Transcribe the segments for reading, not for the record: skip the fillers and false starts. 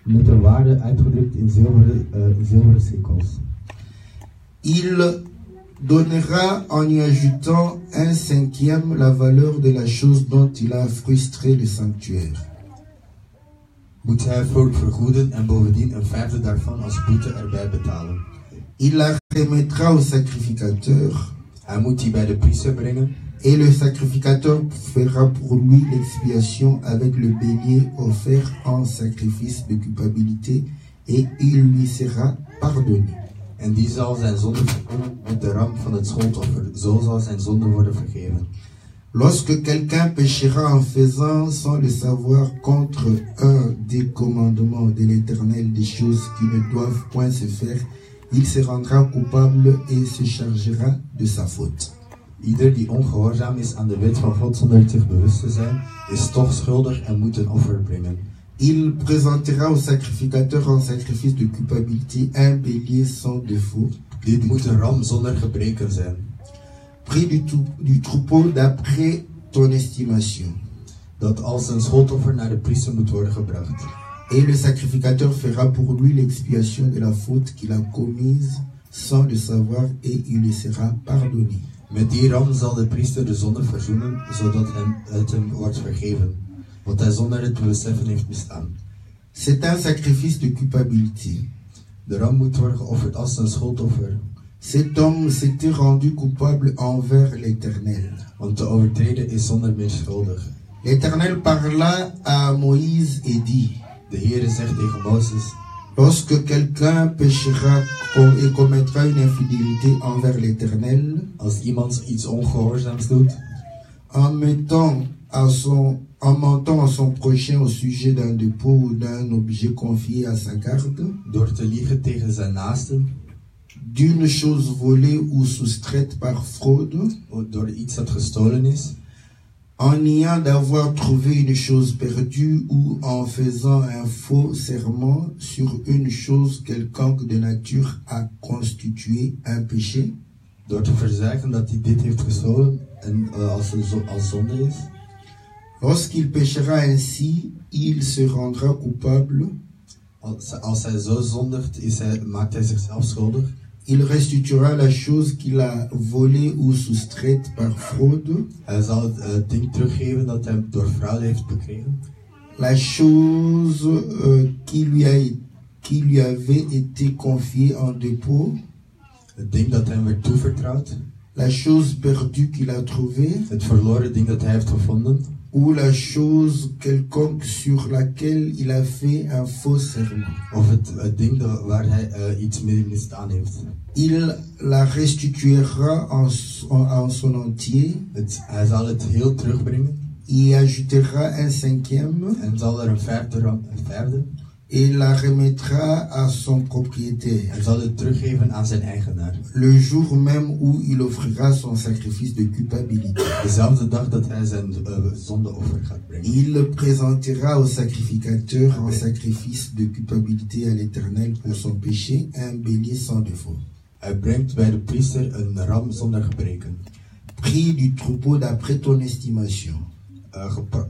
met de waarde uitgedrukt in zilveren sikkels. Il donnera en y ajoutant 1/5 la valeur de la chose dont il a frustré le sanctuaire. Moet hij vergoeden en bovendien 1/5 daarvan als boete erbij betalen. Il la remettra au sacrificateur. Hij moet die bij de priester brengen. Et le sacrificateur fera pour lui l'expiation avec le bélier offert en sacrifice de culpabilité et il lui sera pardonné. En die zal zijn zonde vergoeden met de ram van het schuldoffer. Zo zal zijn zonde worden vergeven. Lorsque quelqu'un péchera en faisant sans le savoir contre un des commandements de l'Éternel des choses qui ne doivent point se faire, il se rendra coupable et se chargera de sa faute. Ieder die ongehoorzaam is aan de wet van God zonder het zich bewust te zijn, is toch schuldig en moet een offer brengen. Il présentera au sacrificateur en sacrifice de culpabilité un bélier sans défaut. Dit moet een ram zonder gebreken zijn. Prix du troupeau d'après ton estimation. Dat als een schuldoffer naar de priester moet worden gebracht. Et le sacrificateur fera pour lui l'expiation de la faute qu'il a commise sans le savoir et il lui sera pardonné. Met die ram zal de priester de zonde verzoenen, zodat het hem wordt vergeven, wat hij zonder het te beseffen heeft misdaan. C'est un sacrifice de culpabilité. De ram moet worden geofferd als een schuldoffer. Cet homme s'était rendu coupable envers l'Éternel. Want te overtreden is zonder meer schuldig. L'Éternel parla à Moïse et dit: De Heere zegt tegen Mozes: lorsque quelqu'un péchera et commettra une infidélité envers l'Éternel, als iemand iets ongehoorzaams doet, en mentant à son prochain au sujet d'un dépôt ou d'un objet confié à sa garde, door te liegen tegen zijn naasten, d'une chose volée ou soustraite par fraude, door iets dat gestolen is, en niant d'avoir trouvé une chose perdue ou en faisant un faux serment sur une chose quelconque de nature à constituer un péché, door te verzeggen dat hij dit heeft gestolen en als zonde is. Lorsqu'il péchera ainsi, il se rendra coupable. Als hij zo zondigt, maakt hij zichzelf schuldig. Il restituera la chose qu'il a volée ou soustraite par fraude. Hij zal het ding teruggeven dat hij door fraude heeft gekregen. La chose qui lui avait été confiée en dépôt. Het ding dat hem werd toevertrouwd. La chose perdue qu'il a trouvée. Het verloren ding dat hij heeft gevonden. Ou la chose quelconque sur laquelle il a fait un faux serment. Of het ding waar hij iets mee misdaan heeft. Il la restituera en son entier. Hij zal het heel terugbrengen. Il ajoutera 1/5. En zal er een vijfde. Et la remettra à son propriétaire. Hij zal het teruggeven aan zijn eigenaar. Le jour même où il offrira son sacrifice de culpabilité. Dezelfde dag dat hij zijn zondeoffer gaat brengen. Il présentera au sacrificateur en sacrifice de culpabilité à l'Éternel pour son péché un bélier sans défaut. Hij brengt bij de priester een ram zonder gebreken. Prix du troupeau d'après ton estimation.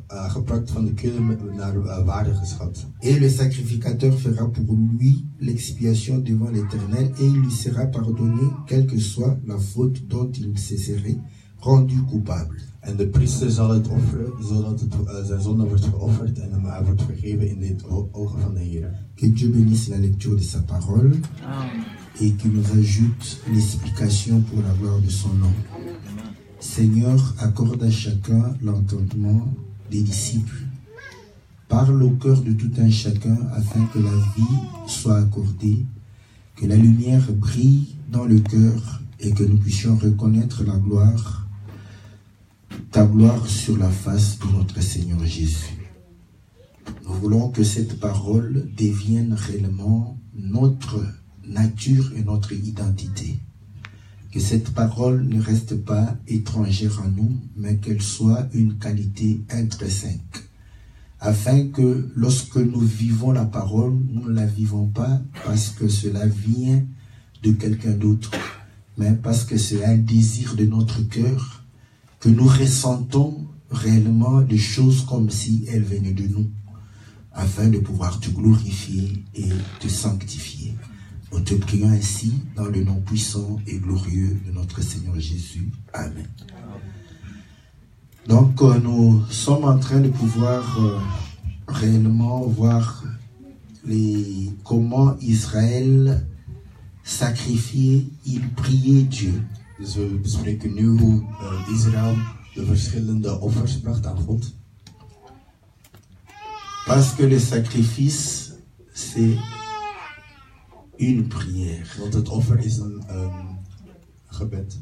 Geplakt van de kudde naar waarde geschat. Et le sacrificateur fera pour lui l'expiation devant l'Éternel et il lui sera pardonné quelle que soit la faute dont il se serait rendu coupable. En de priester zal het offeren, zodat zijn zonde wordt geofferd en hij wordt vergeven in de ogen van de Heer. Que Dieu bénisse la lecture de sa parole et qu'il nous ajoute l'explication pour la gloire de son nom. Seigneur, accorde à chacun l'entendement des disciples. Parle au cœur de tout un chacun afin que la vie soit accordée, que la lumière brille dans le cœur et que nous puissions reconnaître la gloire, ta gloire sur la face de notre Seigneur Jésus. Nous voulons que cette parole devienne réellement notre nature et notre identité. Que cette parole ne reste pas étrangère en nous, mais qu'elle soit une qualité intrinsèque. Afin que lorsque nous vivons la parole, nous ne la vivons pas parce que cela vient de quelqu'un d'autre, mais parce que c'est un désir de notre cœur, que nous ressentons réellement des choses comme si elles venaient de nous. afin de pouvoir te glorifier et te sanctifier. Nous te prions ainsi dans le nom puissant et glorieux de notre Seigneur Jésus. Amen. Donc nous sommes en train de pouvoir réellement voir comment Israël sacrifiait, il priait Dieu. Dus we bespreken nu hoe Israël de verschillende offers bracht aan God. Parce que le sacrifice, c'est une prière. Want het offer is een gebed.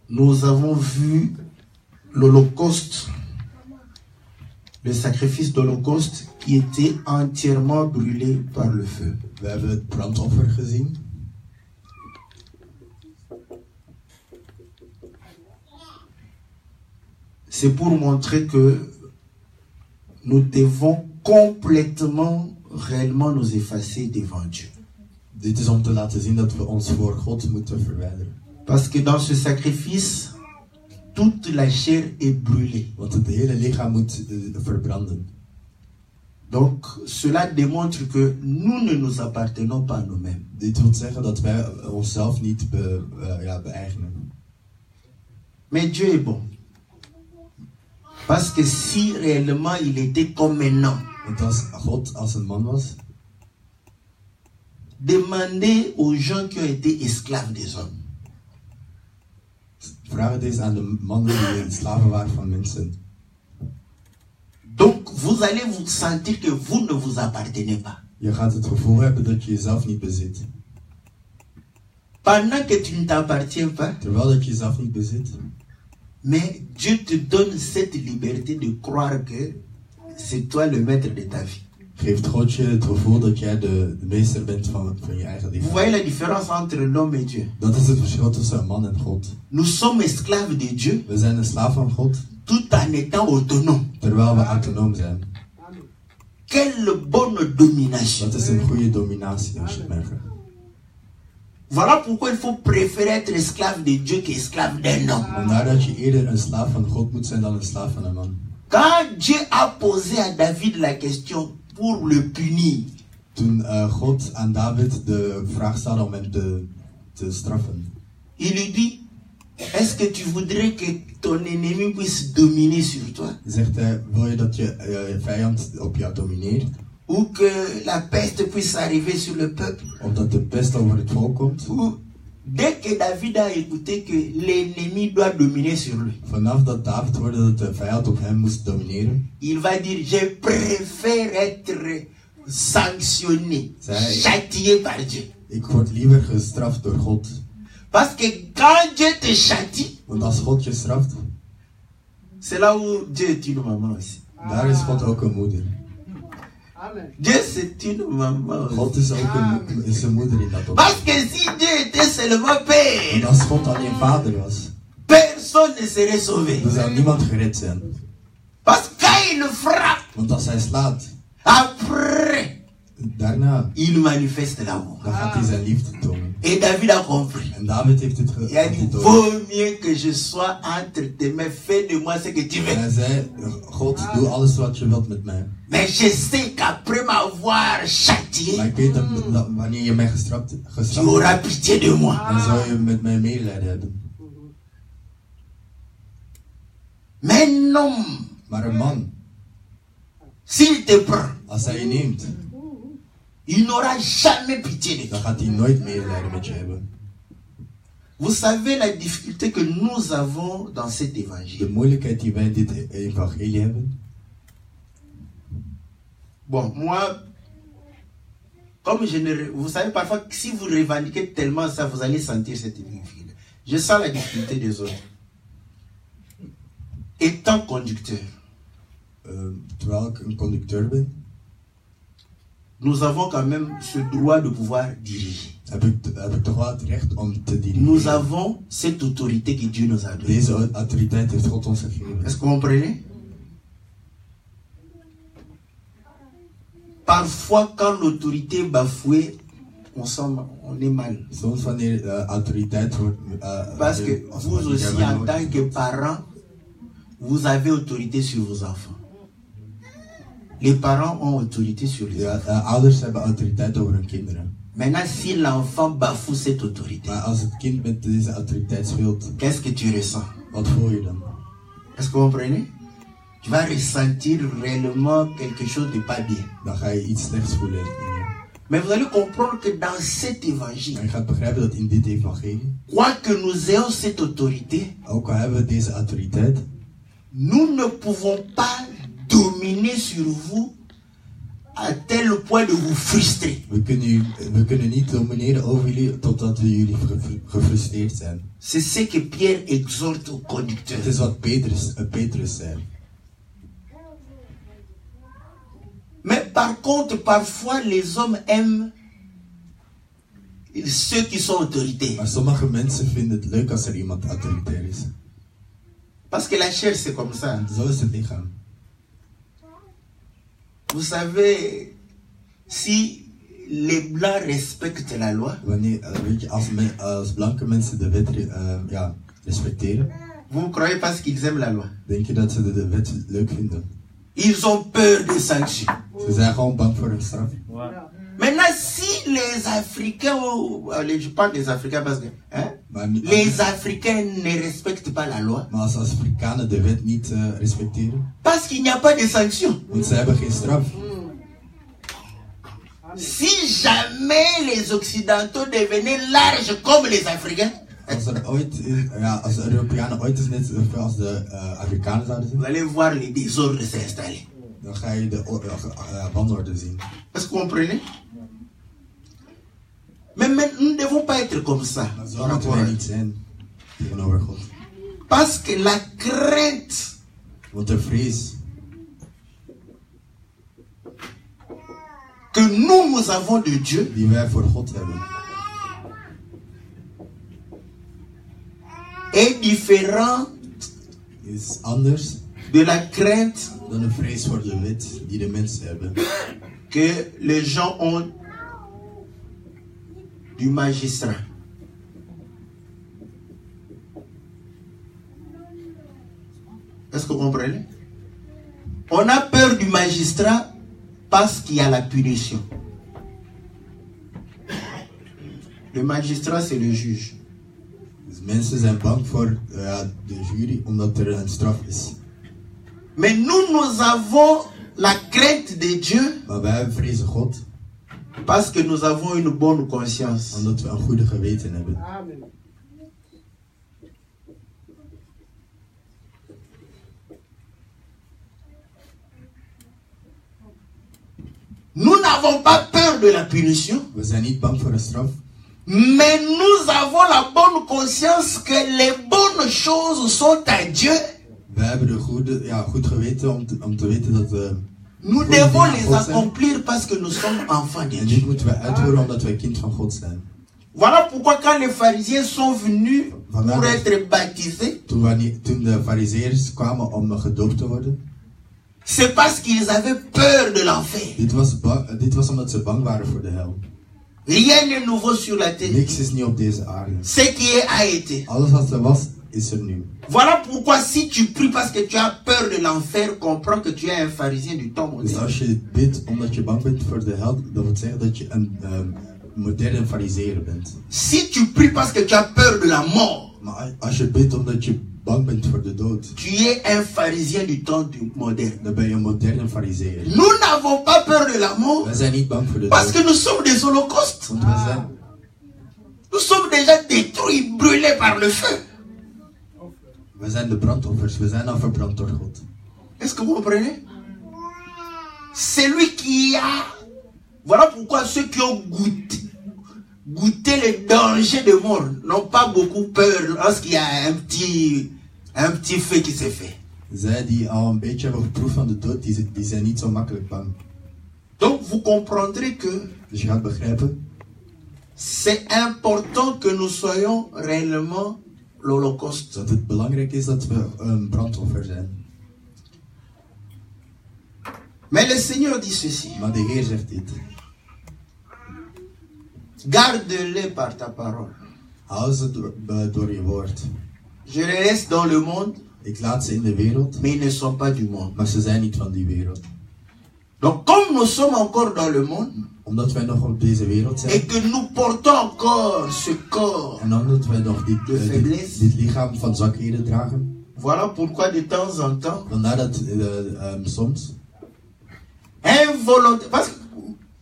Nous avons vu l'Holocauste, le sacrifice d'Holocauste qui était entièrement brûlé par le feu. We hebben het brandoffer gezien. C'est pour montrer que nous devons complètement, réellement nous effacer devant Dieu. Dit is om te laten zien dat we ons voor God moeten verwijderen. Parce que dans ce sacrifice, toute la chair est brûlée. Want het hele lichaam moet verbranden. Donc, cela démontre que nous ne nous appartenons pas à nous-mêmes. Dit wil zeggen dat wij onszelf niet beëigenen. Mais Dieu est bon. Parce que si réellement il était comme un homme, Want als God als een man was, demandez aux gens qui ont été esclaves des hommes. vraag het eens aan de mannen die slaven waren van mensen. Donc, vous allez vous sentir que vous ne vous appartenez pas. Je gaat het gevoel hebben dat je jezelf niet bezit. Pendant que tu ne t'appartiens pas, Terwijl dat je jezelf niet bezit. mais Dieu te donne cette liberté de croire que c'est toi le maître de ta vie. Geeft God je het gevoel dat jij de meester bent van je eigen Vous leven. voyez la différence entre l'homme et Dieu. Dat is het verschil tussen een man en God. Nous sommes esclaves de Dieu We zijn een slaaf van God, tout en étant autonomes. terwijl we autonoom zijn. Quelle bonne domination. Dat is een goede dominatie als je het mij vraagt. Voilà pourquoi il faut préférer être esclave de Dieu qu'esclave d'un homme. Vandaar dat je eerder een slaaf van God moet zijn dan een slaaf van een man. Quand Dieu a posé à David la question pour le punir, Toen God aan David de vraag stelde om hem te straffen, il lui dit, est-ce que tu voudrais que ton ennemi puisse dominer sur toi? zegt hij, wil je dat je vijand op jou domineert? Ou que la peste puisse arriver sur le peuple? Of dat de pest over het volk komt? Ou, dès que David a écouté que l'ennemi doit dominer sur lui, Vanaf dat David hoorde dat de vijand op hem moest domineren, il va dire, je préfère être sanctionné, châtié par Dieu. ik word liever gestraft door God. Parce que quand Dieu te châtie, Want als God je straft, c'est là où Dieu est une maman aussi. daar is God ook een moeder. Dieu c'est une maman aussi. God is ook een moeder in dat opzicht. Parce que si Dieu était seulement père, En als God alleen vader was, personne ne serait sauvé. dan zou niemand gered zijn. Parce que quand il frappe, Want als hij slaat, après, daarna, il manifeste l'amour. dan gaat hij zijn liefde tonen. Et David a compris. En David heeft het Il a dit, gehoord. vaut mieux que je sois entre tes mains, fais de moi ce que tu veux. Hij zei, God, doe alles wat je wilt met mij. Mais je sais qu'après m'avoir châtié, Maar ik weet dat wanneer je mij gestraft tu hebt, auras pitié de moi. dan zou je met mij medelijden hebben. Mais non, Maar een man, s'il te prend, als hij je neemt, il n'aura jamais pitié de dan toi. gaat hij nooit medelijden met je hebben. Vous savez la difficulté que nous avons dans cet évangile. De moeilijkheid die wij in dit evangelie hebben. Bon, moi, comme je ne... Vous savez, parfois, si vous revendiquez tellement ça, vous allez sentir cette difficulté. Je sens la difficulté des autres. Étant conducteur, Terwijl ik een conducteur ben, nous avons quand même ce droit de pouvoir diriger. heb ik toch wel het recht om te dirigeren. Nous avons cette autorité que Dieu nous a donnée. Deze autoriteit heeft God ons gegeven. Est-ce que vous comprenez? Parfois, quand l'autorité est bafouée, on est mal. Soms wanneer autoriteit wordt... Parce que vous aussi, en tant que parents, vous avez autorité sur vos enfants. Les parents ont autorité sur les enfants. Ouders hebben autoriteit over hun kinderen. Maintenant, si l'enfant bafoue cette autorité, Maar als het kind met deze autoriteit speelt, qu'est-ce que tu ressens? wat voel je dan? Est-ce que vous comprenez? Tu vas ressentir réellement quelque chose de pas bien. Dan ga je iets slechts voelen in je. Mais vous allez comprendre que dans cet évangile, En je gaat begrijpen dat in dit evangelie, quoique nous ayons cette autorité, ook al hebben we deze autoriteit, nous ne pouvons pas dominer sur vous à tel point de vous frustrer. we kunnen niet domineren over jullie totdat we jullie gefrustreerd zijn. C'est ce que Pierre exhorte au conducteur. Het is wat Petrus zei. Mais par contre, parfois, les hommes aiment ceux qui sont autorités. Maar sommige mensen vinden het leuk als er iemand autoritair is. Parce que la chair, c'est comme ça. Zo is het lichaam. Vous savez, si les blancs respectent la loi, Wanneer, weet je, als blanke mensen de wet respecteren, vous croyez pas qu'ils aiment la loi. denk je dat ze de wet leuk vinden? Ils ont peur des sanctions. Ze zijn gewoon bang voor een straf. Maintenant, si les Africains, je parle des Africains parce que Maar, les Africains ne respectent pas la loi, maar als Afrikanen de wet niet respecteren, parce qu'il n'y a pas de sanctions. want ze hebben geen straf. Si jamais les Occidentaux devenaient larges comme les Africains, Als de Europeanen ooit eens net zoveel als de Afrikanen zouden vous zijn, allez voir les désordres s'installer. dan ga je de wanorde zien. Est-ce que vous comprenez? Mais nous ne devons pas être comme ça. Maar zo moeten wij niet zijn tegenover God. Parce que la crainte, Want de vrees que nous avons de Dieu die wij voor God hebben, est différent is anders de la crainte dan de vrees voor de wet die de mensen hebben. que les gens ont du magistrat. Est-ce que vous comprenez? On a peur du magistrat parce qu'il y a la punition. Le magistrat, c'est le juge. Dus mensen zijn bang voor de jury omdat er een straf is. Mais nous avons la crainte de Dieu Maar wij vrezen God parce que nous avons une bonne conscience. omdat we een goede geweten hebben. Amen. Nous n'avons pas peur de la punition, We zijn niet bang voor een straf, mais nous avons la bonne conscience que les bonnes choses sont à Dieu. we hebben de goed geweten om te weten dat we... Nous devons les accomplir parce que nous sommes enfants de En Dieu. dit moeten we uitvoeren omdat wij kind van God zijn. Voilà pourquoi quand les pharisiens sont venus pour être baptisés, Toen de fariseërs kwamen om gedoopt te worden, c'est parce qu'ils avaient peur de l'enfer. dit was omdat ze bang waren voor de hel. Rien n'est nouveau sur la terre. Niks is niet op deze aarde. Ce qui est a été. Alles wat er was, is er nu. Voilà pourquoi si tu pries parce que tu as peur de l'enfer, comprends que tu es un pharisien du temps Dus moderne. als je bidt omdat je bang bent voor de hel, dat wil zeggen dat je een moderne fariseer bent. Si tu pries parce que tu as peur de la mort, Maar als je bidt omdat je bang bent voor de dood, tu es un pharisien du temps moderne. dan ben je een moderne fariseer. Nous n'avons pas peur de la mort Wij zijn niet bang voor de parce dood, que nous sommes des holocaustes. want wij zijn... Nous sommes déjà détruits, brûlés par le feu. We zijn de brandoffers, we zijn al verbrand door God. Est-ce que vous comprenez? C'est lui qui a... Voilà pourquoi ceux qui ont goûté les dangers de mort n'ont pas beaucoup peur lorsqu'il y a un petit feu qui s'est fait. Zij die al een beetje hebben geproefd van de dood, die zijn niet zo makkelijk bang. Donc vous comprendrez que Dus je gaat begrijpen, c'est important que nous soyons réellement l'Holocauste. dat het belangrijk is dat we een brandoffer zijn. Mais le Seigneur dit ceci. Maar de Heer zegt dit. Garde-les par ta parole. Hou ze door je woord. Je les laisse dans le monde, Ik laat ze in de wereld, mais ils ne sont pas du monde. maar ze zijn niet van die wereld. Donc comme nous sommes encore dans le monde, Omdat wij nog op deze wereld zijn, et que nous portons encore ce corps, en omdat wij nog dit lichaam van zwakheden dragen, voilà pourquoi de temps en temps, vandaar dat soms, involontairement, parce que,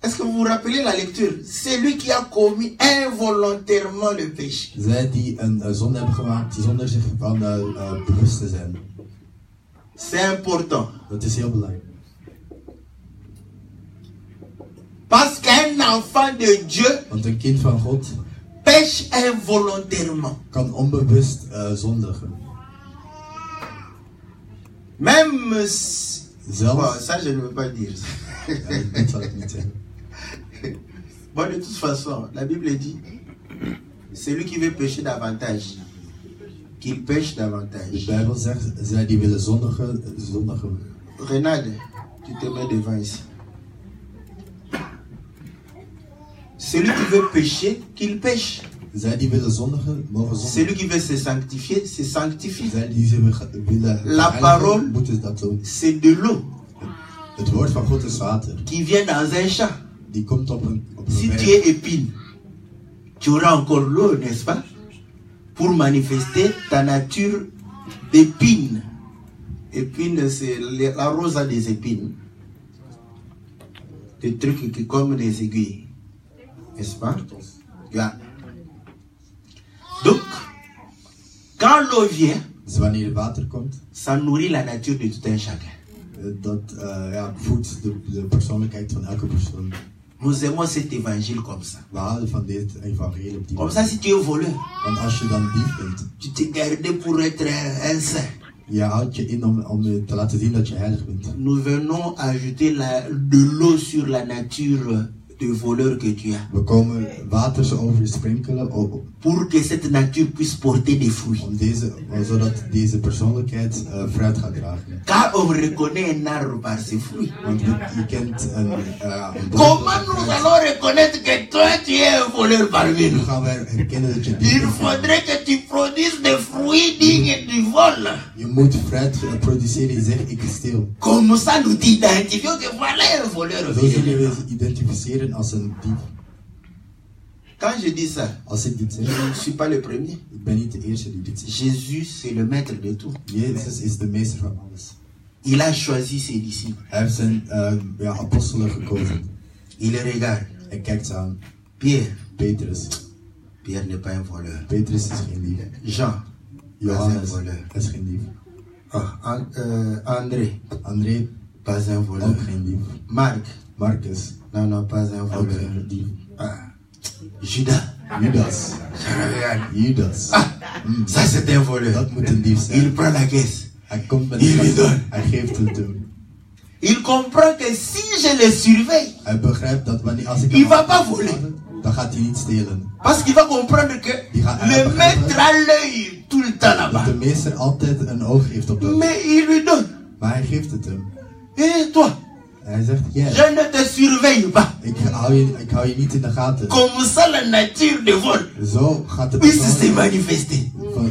est-ce que vous vous rappelez la lecture? C'est lui qui a commis involontairement le péché. zij die een zonde hebben gemaakt zonder zich van bewust te zijn. C'est important. Dat is heel belangrijk. Parce qu'un enfant de Dieu Want een kind van God pêche involontairement. kan onbewust zondigen. Même Zelfs, bon, ça je ne veux pas dire. dat zal ik niet zeggen. Bon, de toute façon, la Bible dit, celui qui veut pécher davantage, qu'il pêche De davantage. Bijbel zegt, zij die willen zondigen, zondigen. Renade, tu te mets devant ici. Celui qui veut pécher, qu'il pêche. Zij die willen zondigen, mogen zondigen. Celui qui veut se sanctifier, se sanctifie. Zij die ze willen La heiligen, parole, moeten dat doen. c'est de l'eau Het woord van God is water. qui vient dans un champ. Die komt op een Si berg. tu es épine, tu auras encore l'eau, n'est-ce pas? Pour manifester ta nature d'épine. Épine, c'est la rose a des épines. Des trucs qui comme des aiguilles. N'est-ce pas? Yeah. Donc, quand l'eau vient, Dus wanneer het water komt, ça nourrit la nature de tout un chacun. dat voedt de persoonlijkheid van elke persoon. Nous aimons cet évangile comme ça. We houden van dit evangelie op die Comme manier. ça, si tu es voleur, Want als je dan dief bent, tu te gardes pour être un saint. je houdt je in om te laten zien dat je heilig bent. Nous venons ajouter de l'eau sur la nature de voleur que tu as. We komen water zo over je sprinkelen Pour que cette nature puisse porter des fruits. zodat deze persoonlijkheid fruit gaat dragen. Car on reconnaît un arbre par ses fruits. Want je kent een boom. Comment nous allons reconnaître que toi tu es un voleur parmi Hoe nous? gaan wij herkennen dat je dief Il bent? faudrait que tu produises des fruits dignes du vol. Je moet fruit produceren die zegt ik steel. Comme ça nous t'identifions que voilà un voleur. Zo zullen we ze identificeren als een dief. Quand je dis ça, Als ik dit je zeg, ne suis pas le premier. ik ben niet de eerste die dit zegt. Jésus, c'est le maître de tout. Jezus is de meester van alles. Il a choisi ses disciples. Hij heeft zijn apostelen gekozen. Il les regarde. Hij kijkt ze aan. Pierre. Petrus. Pierre n'est pas un voleur. Petrus is geen dief. Jean. Johannes Pas un voleur. is geen dief. André. André, Pas un voleur. ook geen dief. Marc. Marcus, Non, pas un ook voleur. geen dief. Judas. Judas. Judas. Ça c'est un voleur. Dat moet een dief zijn. Il prend la caisse. Hij komt met Il de lui donne. kast. Hij geeft het hem. Il comprend que si je le surveille, Hij begrijpt dat wanneer als ik il va pas voler. dan gaat hij niet stelen. Parce qu'il va comprendre que le maître a l'œil tout le temps Dat là-bas. de meester altijd een oog heeft op dat. Mais il lui donne. Maar hij geeft het hem. Et toi, Hij zegt, jij, je ne te surveille pas. ik hou je niet in de gaten. Comme ça la nature de vol Zo gaat de puisse se persoon manifester.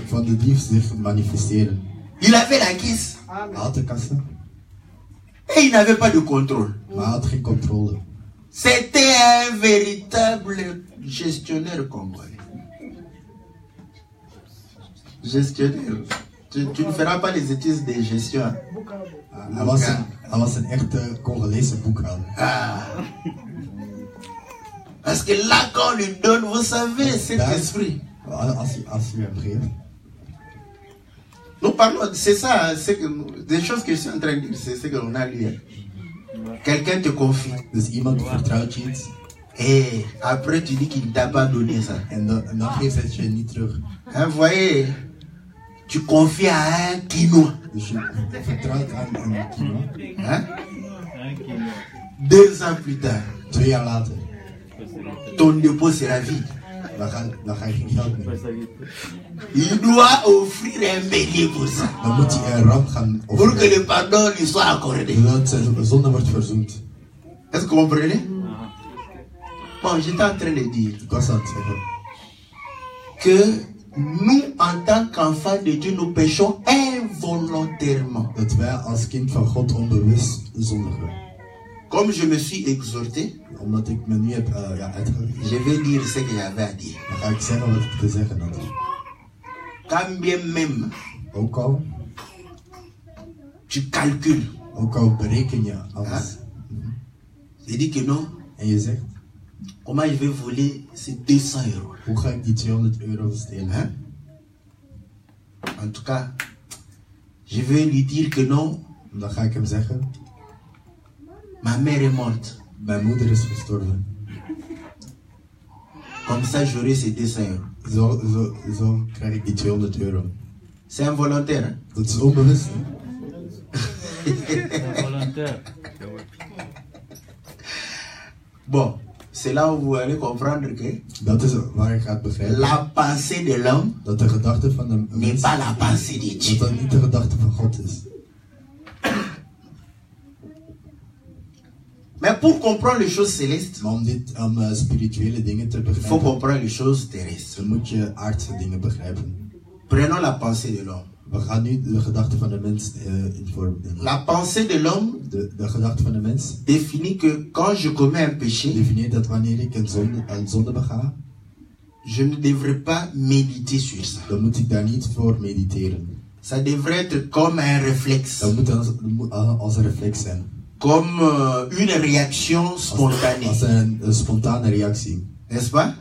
van de dief zich manifesteren. Il avait la caisse Hij had de kassen, et il n'avait pas de contrôle. maar hij had geen controle. C'était un véritable gestionnaire congolais. Gestionnaire. Tu ne feras pas les études de gestion. Hein? Hij was een echte Congolese boekhouder. Parce que là, quand on lui donne, vous savez, cet esprit. Als je hem geeft. Nous parlons, c'est ça, c'est que des choses que je suis en train de dire, c'est ce que l'on a lu. Hein. Quelqu'un te confie. Dus iemand vertrouwt je iets. Et après, tu dis qu'il ne t'a pas donné ça. En dan geeft het je niet terug. Hein, vous voyez, tu confies à un quinoa. Dus je vertrouwt aan een kilo. Hein? 2 ans plus tard, 2 jaar later, ton dépôt sera vide. dan ga je geen geld meer. Il doit offrir un bélier pour ça. Dan moet hij een ram gaan Pour que offeren. le pardon lui soit accordé. Zodat zijn zonde wordt verzoend. Est-ce que vous comprenez? Bon, j'étais en train de dire Ik was aan het zeggen que nous, en tant qu'enfants de Dieu, nous péchons involontairement. dat wij als kind van God onbewust zondigen. Comme je me suis exhorté, Omdat ik me nu heb uitgelegd, je vais dire ce que j'avais à dire. dan ga ik zeggen wat ik te zeggen had. Quand bien même Ook al tu calcules, bereken je alles. je dis que non, En je zegt, comment je vais voler ces 200 euros? hoe ga ik die 200 euro stelen? Hein? En tout cas, je vais lui dire que non, Dan ga ik hem zeggen, ma mère est morte. mijn moeder is gestorven. Comme ça, j'aurai ces 200 euros. Zo krijg ik die 200 euro. C'est involontaire. Hein? Dat is onbewust. Hè? Volontaire. Bon, c'est là où vous allez comprendre que Dat is waar ik ga begrijpen. la pensée de l'homme Dat de gedachte van de n'est mens, pas la pensée de dat Dieu. dat niet de gedachte van God is. Mais pour comprendre les choses célestes, Maar om spirituele dingen te il faut begrijpen, comprendre les choses terrestres. dan moet je aardse dingen begrijpen. Prenons la pensée de l'homme. We gaan nu de gedachte van de mens informeren. La pensée de l'homme De gedachte van de mens définit que quand je commets un péché, definieert dat wanneer ik een zonde bega, je ne devrais pas méditer sur ça. dan moet ik daar niet voor mediteren. Ça devrait être comme un réflexe, Dat moet als een reflex zijn. comme une réaction spontanée. Als een spontane reactie. N'est-ce pas?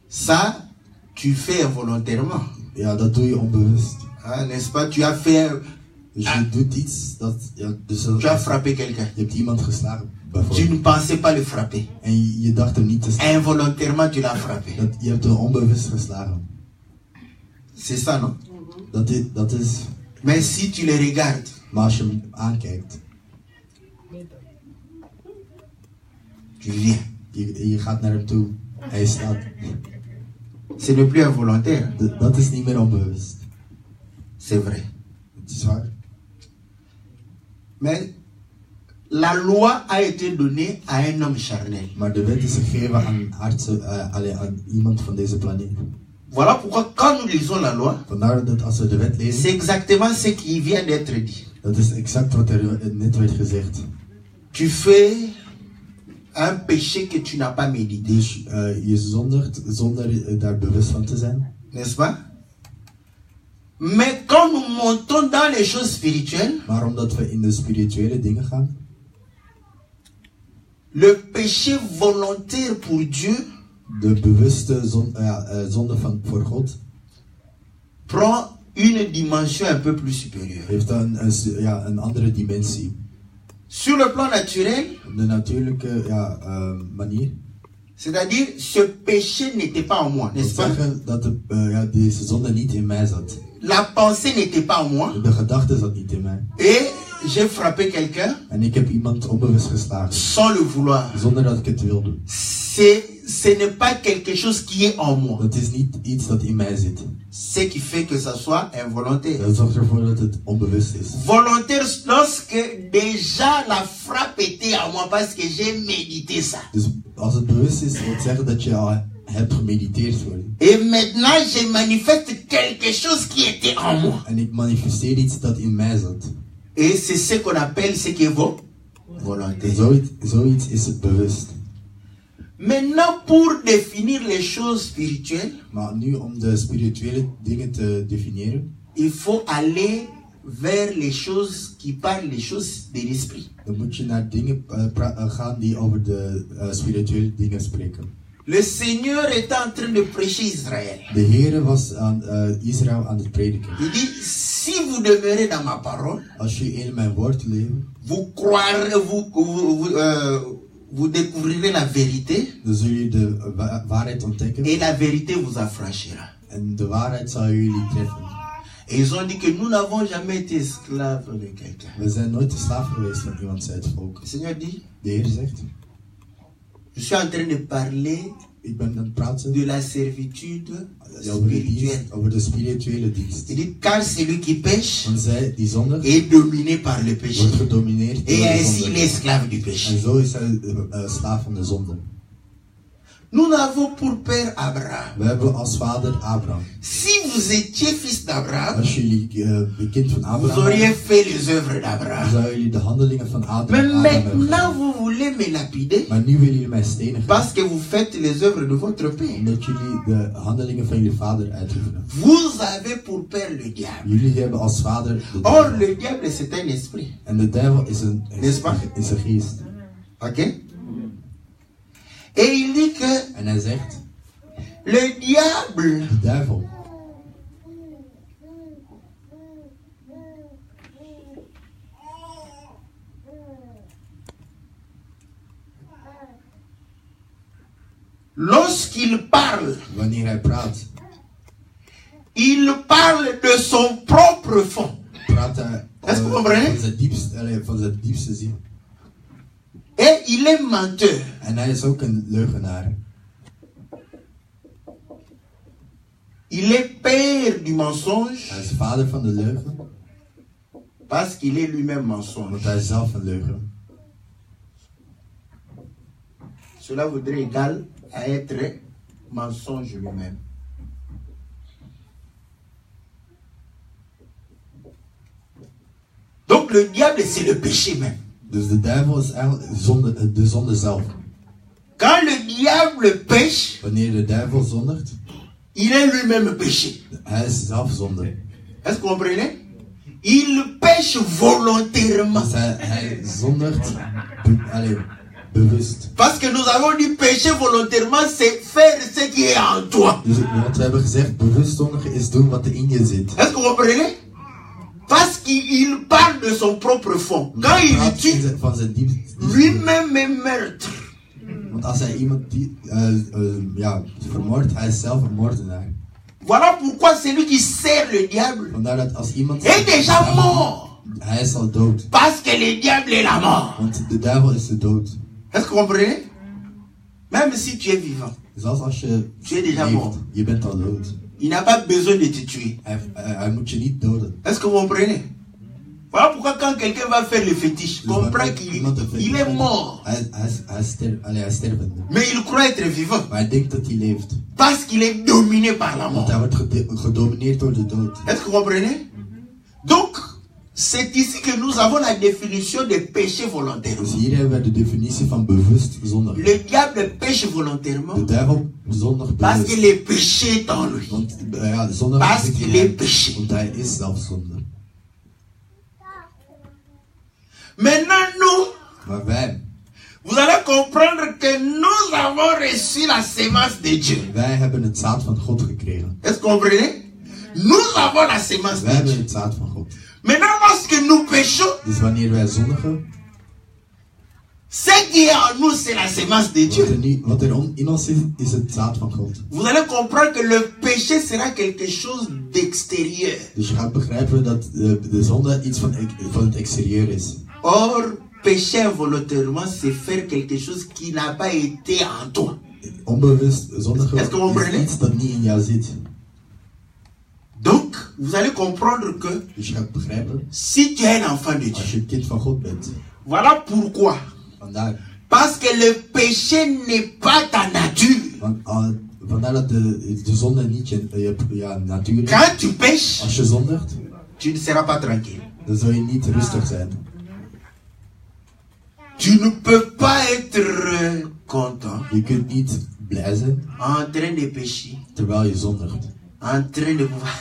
Ça, tu fais involontairement. Ja, dat doe je onbewust. Hein, n'est-ce pas? Tu as fait, Dus je doet iets dat... Ja, dus tu as frappé quelqu'un. je hebt iemand geslagen, Tu bijvoorbeeld. ne pensais pas le frapper. En je dacht hem niet te slaan. Involontairement, tu l'as frappé. Je hebt hem onbewust geslagen. C'est ça, non? Dat is... Mais si tu le regardes, Maar als je hem aankijkt, tu viens. je gaat naar hem toe, hij staat. Ce n'est plus involontaire. Dat is niet meer onbewust. C'est vrai. Het is waar. Mais la loi a été donnée à un homme charnel. Maar de wet is gegeven aan iemand van deze planeet. Voilà pourquoi quand nous lisons la loi, Vandaar dat als we de wet c'est lezen, exactement ce qui vient d'être dit. dat is exact wat er net werd gezegd. Tu fais un péché que tu n'as pas médité. Dus je zondigt zonder daar bewust van te zijn. N'est-ce pas? Mais quand nous montons dans les choses spirituelles, Maar omdat we in de spirituele dingen gaan, le péché volontaire pour Dieu de bewuste zonde voor God, prend une dimension un peu plus supérieure. heeft een andere dimensie. Sur le plan naturel, Op de natuurlijke manier. c'est-à-dire ce péché n'était pas en moi, Dat n'est-ce pas? zeggen dat deze zonde niet in mij zat. La pensée n'était pas en moi. De gedachte zat niet in mij. Et j'ai frappé quelqu'un En ik heb iemand onbewust geslagen. sans le vouloir. Zonder dat ik het wilde. Ce n'est pas quelque chose qui est en moi. Dat is niet iets dat in mij zit. Ce qui fait que ça soit involontaire. Dat zorgt ervoor dat het onbewust is. Volontaire lorsque déjà la frappe était en moi parce que j'ai médité ça. Dus als het bewust is, wil het zeggen dat je al hebt gemediteerd worden. Et maintenant je manifeste quelque chose qui était en moi. En ik manifesteer iets dat in mij zat. Et c'est ce qu'on appelle ce qui est En volontaire. zoiets is het bewust. Maintenant pour définir les choses spirituelles, Maar nu om de spirituele dingen te definiëren, il faut aller vers les choses qui parlent les choses de l'esprit. dan moet je naar dingen gaan die over de spirituele dingen spreken. Le Seigneur est en train de prêcher Israël. De Heere was aan Israël aan het prediken. Il dit, si vous demeurez dans ma parole, Als je in mijn woord leeft, vous croirez, vous découvrirez la vérité dan zul je de waarheid ontdekken. et la vérité vous affranchira. En de waarheid zal jullie treffen. Et ils ont dit que nous n'avons jamais été esclaves de quelqu'un. We zijn nooit de slaaf geweest van iemand uit het volk. Le Seigneur dit, De Heer zegt, je suis en train de parler ik ben aan het praten de la servitude over, over de spirituelle. spirituele dienst. Il dit, car celui qui pêche Want zij die zondigt, est dominé par le péché. wordt gedomineerd door Et de ainsi il zonde. est esclave du péché. En zo is hij slaaf van de zonde. Nous avons pour père Abraham. We hebben als vader Abraham. Si vous étiez fils d'Abraham, Als jullie de kind van vous Abraham auriez waren, fait les œuvres dan d'Abraham. zouden jullie de handelingen van Mais Abraham hebben maintenant, gedaan. vous voulez me lapider Maar nu willen jullie mij stenigen. parce que vous faites les œuvres de votre père. Omdat jullie de handelingen van jullie vader uitoefenen. Vous avez pour père le diable. Jullie hebben als vader de Or, duivel. le diable, c'est un esprit. En de duivel is N'est-ce pas? een geest. Ok? Et il dit que En hij zegt, le diable de duivel lorsqu'il parle, wanneer hij praat, il parle de son propre fond. praat hij Est-ce que vous comprenez? van zijn diepste ziel. Et il est menteur. En hij is ook een leugenaar. Il est père du mensonge Hij is vader van de leugen, parce qu'il est lui-même mensonge. want hij is zelf een leugen. Cela voudrait égal à être mensonge lui-même. Donc le diable, c'est le péché même. Dus de duivel is eigenlijk de zonde zelf. Quand le diable pêche, Wanneer de duivel zondigt, il est lui-même péché. hij is zelf zonde. Est-ce que vous comprenez? Il pêche volontairement. Dus hij zondigt bewust. Parce que nous avons dit pécher volontairement, c'est faire ce qui est en toi. Dus wat we hebben gezegd, bewust zondigen is doen wat er in je zit. Est-ce que vous comprenez? Parce qu'il parle de son propre fond. Quand il praat tue, van zijn diepste. lui-même est meurtre. Want als hij iemand vermoordt, hij is zelf een moordenaar. Voilà pourquoi celui qui sert le diable Vandaar dat als iemand est déjà mort. hij is al dood. Parce que le diable est la mort. Want de duivel is de dood. Est-ce que vous comprenez? Même si tu es vivant, Zelfs als je tu es déjà leeft, mort. je bent al dood. Il n'a pas besoin de te tuer. Hij moet je niet doden. Est-ce que vous comprenez? Voilà pourquoi quand quelqu'un va faire le fétiche, Dus comprends wanneer qu'il iemand een il est mort. Hij is stervende. Mais il croit être vivant. Maar hij denkt dat hij leeft. Parce qu'il est dominé par la Want mort. hij wordt gedomineerd door de dood. Est-ce que vous comprenez? Donc, c'est ici que nous avons la définition de péché volontaire. Dus hier hebben we de definitie van bewust zondigen. Le diable pêche volontairement De duivel zondigt parce que bewust. le péché est en lui. Want de zondige Parce zit in qu'il est hem, péché. want hij is zelf zonde. Maintenant, nous, Maar wij vous allez comprendre que nous avons reçu la sémence de Dieu. hebben het zaad van God gekregen. Est-ce que vous comprenez? Nous avons la sémence Wij de hebben Dieu. het zaad van God. Maintenant, lorsque nous péchons, Dus wanneer wij zondigen, ce qui est en nous, c'est la sémence de Dieu. wat er in ons is het zaad van God. Vous allez comprendre que le péché sera quelque chose d'extérieur. Dus je gaat begrijpen dat de zonde iets van het exterieur is. Or, pécher involontairement, c'est faire quelque chose qui n'a pas été en toi. Onbewust zondigen Est-ce que vous comprenez? is iets dat niet in jou zit. Donc, vous allez comprendre que Dus je gaat begrijpen, si tu es un enfant de als Dieu, je een kind van God bent. voilà pourquoi. Vandaar. Parce que le péché n'est pas ta nature. Vandaar dat de zonde niet je natuur is. Quand tu pêches, Als je zondigt, tu ne seras pas tranquille. dan zul je niet rustig zijn. Tu ne peux pas être content Je kunt niet blij zijn en train de pécher, terwijl je zondigt. en train de pouvoir.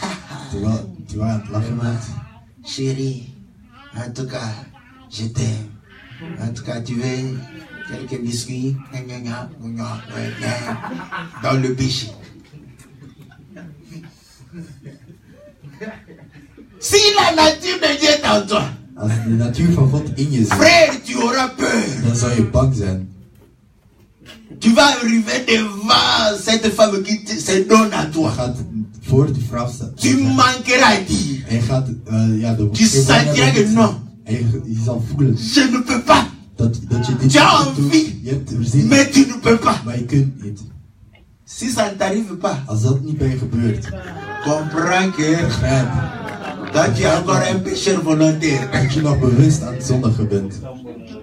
Terwijl je aan het lachen bent. Chérie, en tout cas, je t'aime. En tout cas, tu veux quelques biscuits dans le péché. Si la nature de Dieu est en toi, Als de natuur van God in je zit, frère, tu auras peur. dan zou je bang zijn. Tu vas arriver devant cette femme qui se donne à Je toi. gaat voor die vrouw staan. Tu manqueras à dire. En je gaat de Tu sentiras que non, En je zal voelen je ne peux pas. dat je dit Tu as niet doet. envie, Je hebt er zin in, mais tu ne peux pas. maar je kunt niet. Si ça ne t'arrive pas, Als dat niet bij je gebeurt, comprends que begrijp toi tu es encore un pécheur volontaire. dat je nog bewust aan het zondigen bent.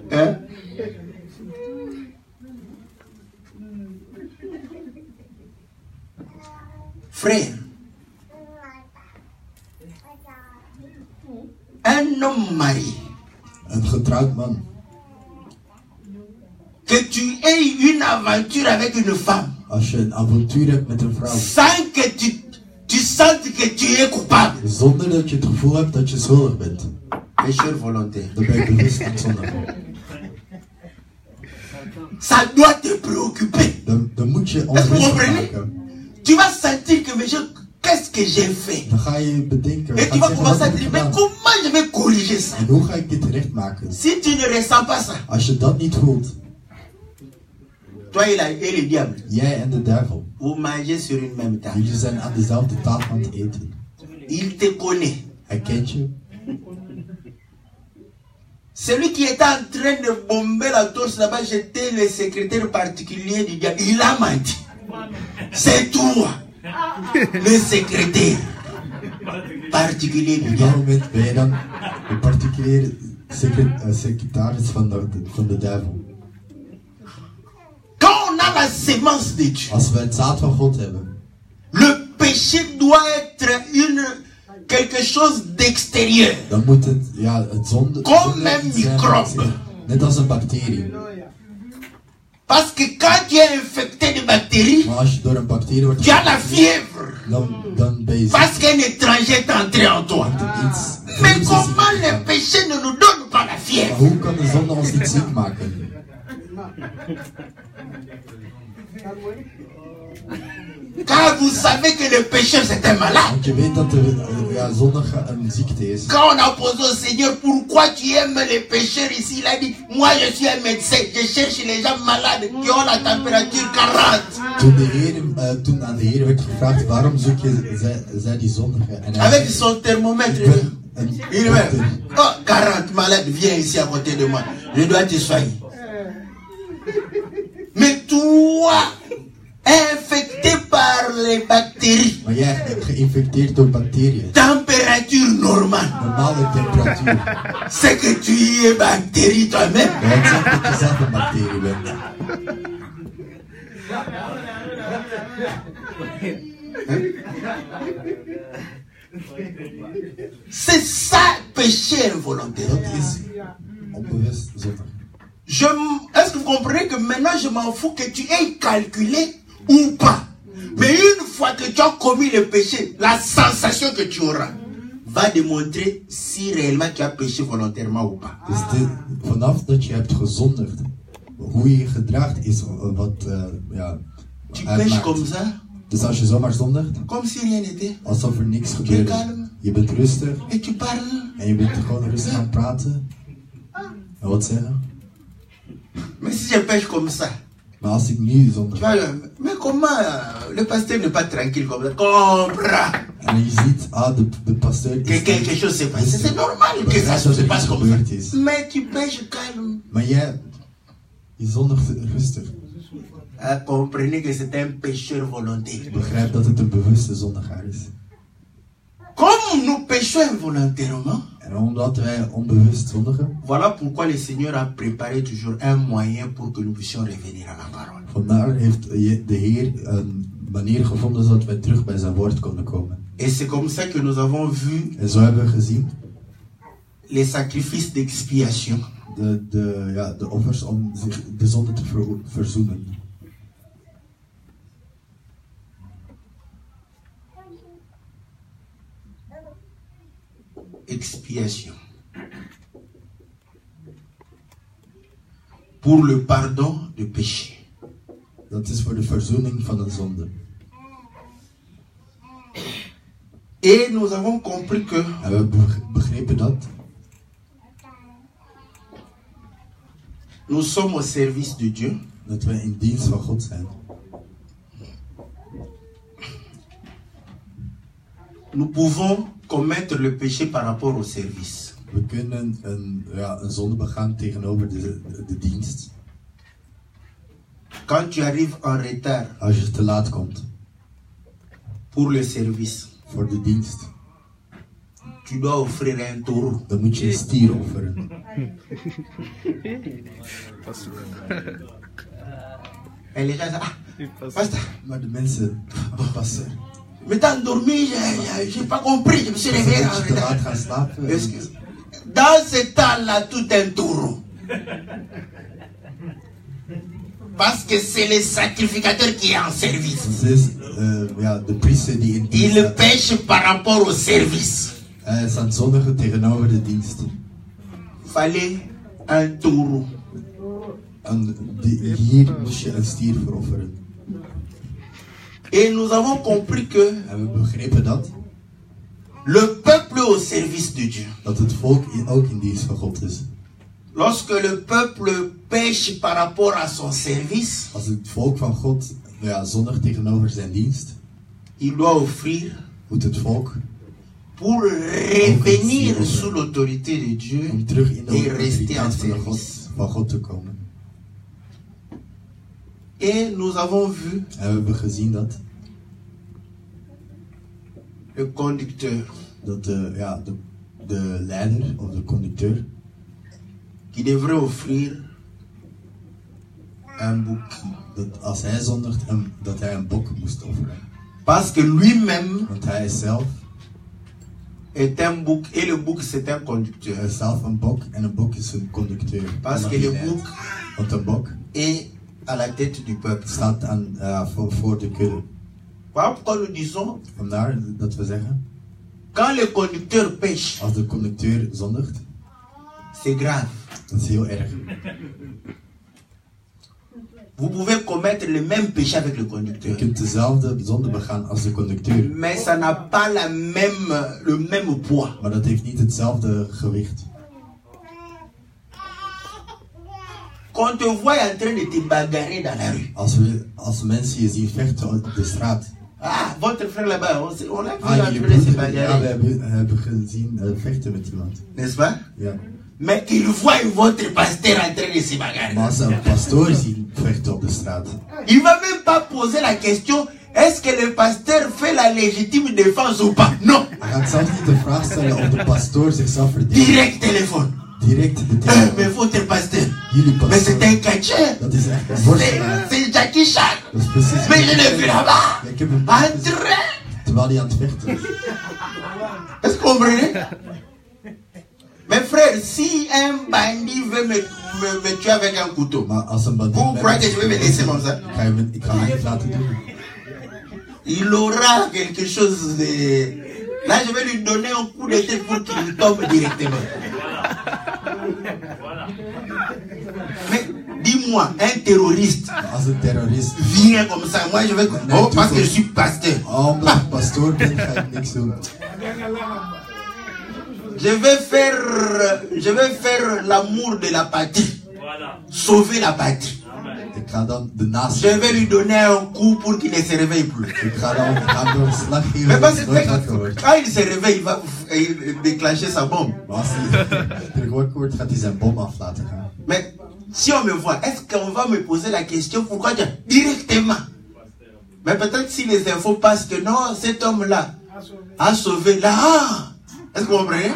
Hein? Frère, un homme marié, Een getrouwd man. que tu aies une aventure avec une femme, Als je een avontuur hebt met een vrouw, sans que tu sentes que tu es coupable, zonder dat je het gevoel hebt dat je schuldig bent, pécheur volontaire, dan ben je bewust aan het zondigen. ça doit te préoccuper. Dan moet je Est-ce que vous onrustig comprenez? maken. Tu vas sentir que, mais qu'est-ce que j'ai fait? Dan ga je bedenken, Et ga tu je vas zeggen, commencer wat à heb te ik dire, mais gedaan? comment je vais corriger ça? En hoe ga ik dit terecht maken? Si tu ne ressens pas ça, Als je dat niet voelt, toi et le diable, jij en de duivel, vous mangez sur une même table. jullie zijn aan dezelfde tafel aan het eten. Il te connaît. Hij kent je. Celui qui était en train de bomber la torche là-bas, j'étais le secrétaire particulier du diable. Il a menti. C'est toi, le secrétaire particulier du Op dat diable. moment ben je dan de particuliere secretaris van de duivel. Quand on a la sémence de Dieu, Als we het zaad van God hebben, le péché doit être quelque chose d'extérieur. dan moet het, ja, het zonde Comme zonde een iets zijn microbe. van zich. Net als een bacterie. Parce que quand tu es infecté de bactéries, Maar als je door een bacterie wordt tu as la geïnfecteerd, fièvre. dan ben je ziek. Parce qu'un étranger est entré en toi. Iets Mais vreemds is comment ingegaan. le péché ne nous donne pas la Maar fièvre? hoe kan de zonde ons niet ziek maken? Car vous savez que le pécheur c'est un malade. Want je weet dat de zondige een ziekte is. Quand on a posé au Seigneur pourquoi tu aimes les pécheurs ici, il a dit, moi je suis un médecin, je cherche les gens malades qui ont la température 40. Toen aan de Heer werd gevraagd, waarom zoek je zij die zondigen? En hij Avec zei, son thermomètre, ik ben een il dokter. dit, oh 40 malades, viens ici à côté de moi, je dois te soigner. Mais toi, infecté par les bactéries, Maar jij bent geïnfecteerd door bacteriën. température normale, Normale temperatuur. c'est que tu es bactérie toi-même. Dat zegt dat je zelf een bacterie bent. C'est ça, péché involontaire. Dat is onbewust zondig. Est-ce que vous comprenez que maintenant je m'en fous que tu aies calculé ou pas? Mais une fois que tu as commis le péché, la sensation que tu auras va démontrer si réellement tu as péché volontairement ou pas. Dus vanaf dat je hebt gezondigd, hoe je je gedraagt is wat Tu pêches uitmaakt. comme ça, Dus als je zomaar zondigt, comme si rien n'était, alsof er niks tu es gebeurde, calme je bent rustig et tu parles. en je bent gewoon rustig aan het praten en wat zeggen. Mais si je pêche comme ça, Maar als ik nu tu zondig vas, mais comment le pasteur n'est pas tranquille comme ça? Comprends en je ziet, de pasteur que is quelque chose s'est passé. C'est normal que ça begrijpt dat se er passe iets comme ça. gebeurd is. Mais tu pêches calme. Maar je zondigt rustig. Comprenez que c'est un pécheur volontaire. Begrijp dat het een bewuste zondigaar is. Comme nous péchons involontairement, En omdat wij onbewust zondigen, voilà pourquoi le Seigneur a préparé toujours un moyen pour que nous puissions revenir à la parole. vandaar heeft de Heer een manier gevonden zodat wij terug bij zijn woord konden komen. Et c'est comme ça que nous avons vu En zo hebben we gezien les sacrifices d'expiation. de offers om zich de zonde te verzoenen. Expiation. Pour le pardon de péché. Dat is voor de verzoening van een zonde. Et nous avons compris que En we hebben begrepen dat nous sommes au service de Dieu. dat wij in dienst van God zijn. Nous pouvons commettre le péché par rapport au service. We kunnen een zonde begaan tegenover de dienst. Quand tu arrives en retard Als je te laat komt pour le service, voor de dienst, tu dois offrir un taureau. dan moet je een stier offeren. Et les gens disent, ah, pasteur, Maar de mensen, pastor, Je m'étais endormi, je n'ai pas compris, je me suis réveillé. Dans ce temps-là, tout un taureau. Parce que c'est le sacrificateur qui est en service. Il pêche par rapport au service. Fallait un taureau. Et nous avons compris que le peuple est au service de Dieu. Lorsque le peuple pêche par rapport à son service, il doit offrir pour revenir sous l'autorité de Dieu et rester en service. Et nous avons vu le conducteur de leider of de conducteur qui devrait offrir un bouc. Dat als hij zondigt, dat hij een bok moest offeren. Parce que lui-même Want hij is zelf est un bouc et le bouc c'est un conducteur. Hij is zelf een bok en een bok is een conducteur. Parce que le bouc want een bok est à la tête du peuple. Staat aan, voor de kudde. Pourquoi nous disons? Vandaar dat we zeggen. Quand le conducteur pêche, als de conducteur zondigt, c'est grave. Dat is heel erg. Vous pouvez commettre le même péché avec le conducteur. Je kunt dezelfde zonde begaan als de conducteur. Mais ça n'a pas le même poids. Maar dat heeft niet hetzelfde gewicht. Quand on te voit en train de te bagarrer dans la rue. Als mensen je zien vechten op de straat. Ah, votre frère là-bas, on l'a vu en train de se bagarrer. Ja, we hebben gezien vechten met iemand. N'est-ce pas? Ja. Mais il voit votre pasteur en train de se bagarrer. Maar als een pastoor ziet vechten op de straat. Il va même pas poser la question, est-ce que le pasteur fait la légitime défense ou pas? Non. Hij gaat zelfs niet de vraag stellen of de pastoor zichzelf verdient. Direct téléphone. Direct de telefoon. Mais votre pasteur. Jullie pastoor. Mais c'est un catcheur. Dat is echt een worstelaar. C'est Jackie Chan. Dat is precies. Mais je l'ai vu là-bas. Ik heb hem en train. Terwijl hij aan het vechten is. Est-ce que vous comprenez? Mes frères, si un bandit veut me tuer avec un couteau, vous croyez que je vais me laisser comme ça? Il aura quelque chose de... Là, je vais lui donner un coup de tête pour qu'il tombe directement. Mais dis-moi, un terroriste vient comme ça, moi je vais... Oh, parce que je suis pasteur. Oh, omdat ik pastoor ben, ga ik niks doen. Je vais faire l'amour de la patrie. Voilà. Sauver la patrie. Je vais lui donner un coup pour qu'il ne se réveille plus. Mais parce que quand il se réveille, il va déclencher sa bombe. Mais si on me voit, est-ce qu'on va me poser la question pourquoi directement? Mais peut-être si les infos passent que non, cet homme-là a sauvé là. Est-ce que vous comprenez?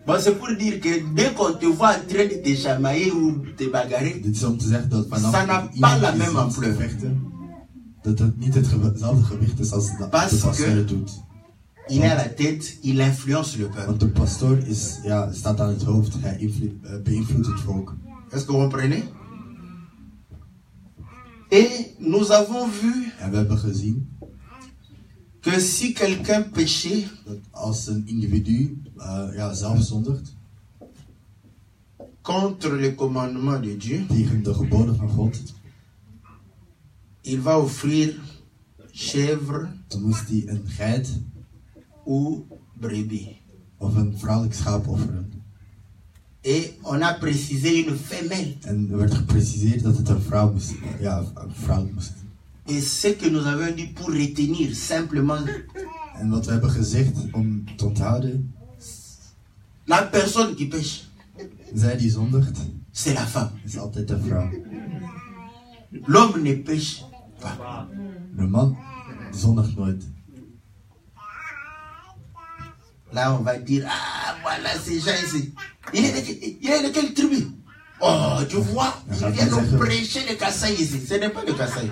Bon, c'est pour dire que dès qu'on te voit en train de te chamailler ou de te bagarrer, ça n'a pas la même ampleur. Parce qu'il est à la tête, il influence le peuple. Want de pastoor is, ja, staat aan het hoofd, hij beïnvloedt het volk. Est-ce que vous comprenez? Et nous avons vu en we hebben gezien que si quelqu'un péchait, dat als een individu zelf zondigt contre le commandement de Dieu, tegen de geboden van God, il va offrir chèvre, dan moest hij een geit ou brebis of een vrouwelijk schaap offeren. Et on a précisé une femelle. En er werd gepreciseerd dat het een vrouw moest, een vrouw moest. Et ce que nous avons dit pour retenir simplement. En wat we hebben gezegd om te onthouden. La personne qui pêche. Zij die zondigt. C'est la femme. Is altijd een vrouw. L'homme ne pêche pas. De man zondigt nooit. Là, on va dire, ah, voilà, ces gens ici. Il est de quelle tribu? Oh, tu vois, il vient nous prêcher le Kassai ici. Ce n'est pas le Kassai.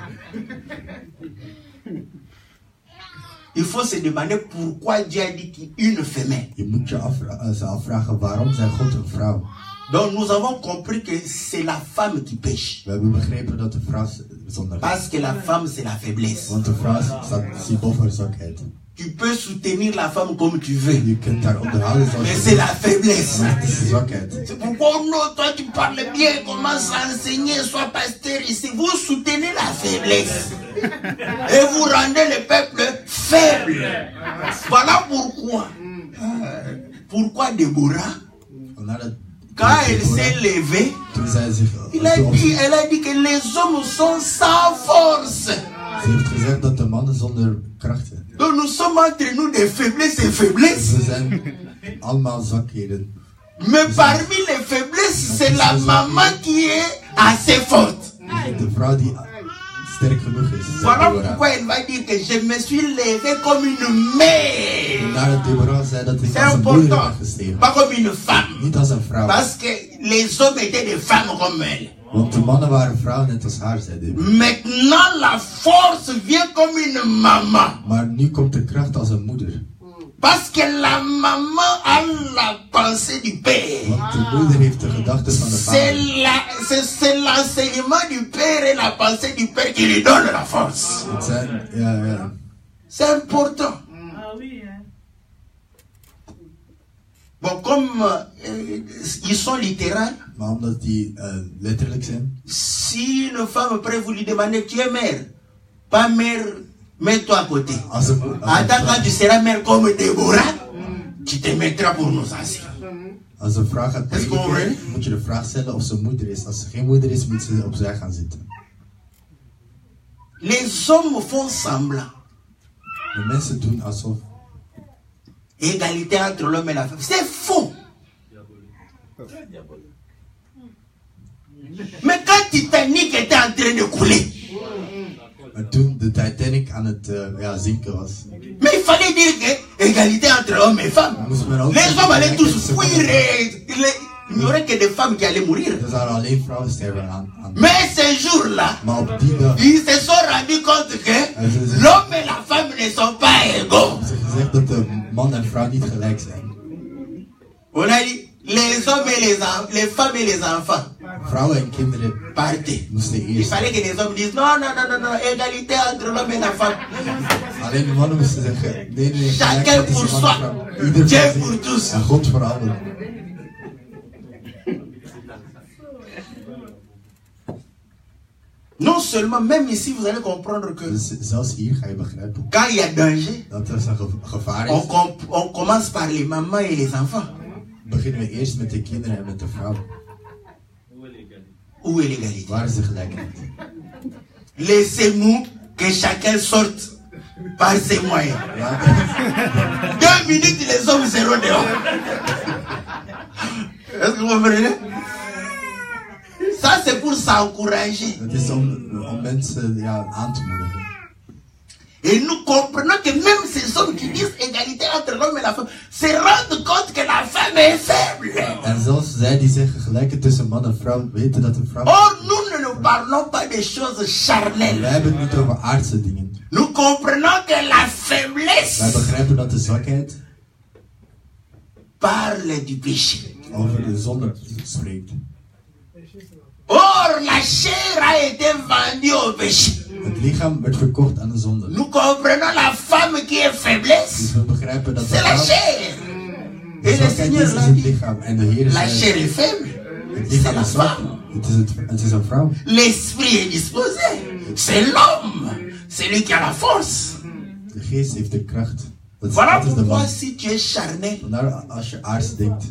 Il faut se demander pourquoi Dieu a dit qu'une femelle. Je moet je afvragen waarom zei God een vrouw. Donc nous avons compris que c'est la femme qui pêche. We hebben begrepen dat de vrouw zondig is. Parce que la femme c'est la faiblesse. Want de vrouw staat boven haar zwakheid. Tu peux soutenir la femme comme tu veux. Je kunt haar onderhouden zoals Mais je c'est wilt. la faiblesse. Maar het is de zwakheid. C'est pourquoi non, toi tu parles bien, commence à enseigner, sois pasteur ici. Vous soutenez la faiblesse. Et vous rendez le peuple faible. Voilà pourquoi. Pourquoi Déborah, quand elle s'est levée, elle a dit que les hommes sont sans force. Ze heeft gezegd dat de mannen zonder kracht zijn. Donc nous sommes entre nous des faiblesses et faiblesses. We zijn allemaal zwakheden. Mais parmi les faiblesses, c'est la maman qui est assez forte. De vrouw die sterk genoeg is. Voilà pourquoi elle va dire que je me suis levée comme une mère. Nadat Deborah zei dat ik C'est als een moeder important, ben gestegen. pas comme une femme. Niet als een vrouw. Parce que les hommes étaient des femmes comme elle. Want de mannen waren vrouwen net als haar, zei Deborah. Maintenant, la force vient comme une maman. Maar nu komt de kracht als een moeder. Parce que la maman a la pensée du père. Want de moeder heeft de gedachten van de vader. C'est l'enseignement du père et la pensée du père qui lui donne la force. Het zijn, ja. C'est important. Bon, comme ils sont littérales, Maar omdat die letterlijk zijn. si une femme après vous lui demandez, tu es mère, pas mère, mets-toi à côté. Attends, quand tu seras mère comme Déborah, tu te mettras pour nous enseigner. Als een vrouw gaat prediken, moet je de vraag stellen of ze moeder is. Als ze geen moeder is, moet ze opzij gaan zitten. Les hommes font semblant. De mensen doen alsof. Égalité entre l'homme et la femme. C'est faux. Mais quand Titanic était en train de couler, Maar toen de Titanic aan het zinken was. mais il fallait dire que égalité entre hommes et femmes. Les hommes allaient tous fuir. Il n'y aurait que des femmes qui allaient mourir. Er zouden alleen vrouwen sterven aan. Mais ce jour-là, Maar op die dag. ils se sont rendus compte que l'homme et la femme ne sont pas égaux. Ze gezegd dat de man en vrouw niet gelijk zijn. On a dit les hommes et les femmes et les enfants. Vrouwen en kinderen partez. moesten Il eerst. fallait que les hommes disent non, non, non, non, non, égalité entre l'homme et la femme. Alleen de mannen moesten zeggen nee, Chacun pour soi. Dieu pour tous. En God voor allen. Non seulement, même ici, vous allez comprendre que Dus zelfs hier ga je begrijpen quand il y a danger, dat er een gevaar is. on commence par les mamans et les enfants. Beginnen we eerst met de kinderen en met de vrouwen. Où est l'égalité? Waar is de gelijkheid? Laissez-nous que chacun sorte par ses moyens. Ja, 2 minutes, les hommes seront dehors. Est-ce que vous comprenez? Ça, c'est pour s'encourager. het is om mensen aan te moedigen. Et nous comprenons que même ces hommes qui disent égalité entre l'homme et la femme se rendent compte que la femme est faible. En zelfs zij die zeggen gelijkheid tussen man en vrouw weten dat een vrouw. Or, nous ne parlons pas des choses charnelles. Wij hebben het niet over aardse dingen. Nous comprenons que la faiblesse Wij begrijpen dat de zwakheid parle du péché. over de zonde spreekt. Or, la chair a été vendue au péché. Het lichaam werd verkocht aan de zonde. Nous comprenons la femme qui est faiblesse. Dus we begrijpen dat de C'est la vrouw chair. de Et le zwakheid Seigneur is l'a het dit. lichaam. En de Heer La chair zei, est faible. het C'est lichaam la is zwak. femme. Het is een vrouw. L'esprit est disposé. C'est l'homme. C'est lui qui a la force. De geest heeft de kracht. Dat is, Voilà dat is de pourquoi man. si tu es charnel, Vandaar als je aards denkt,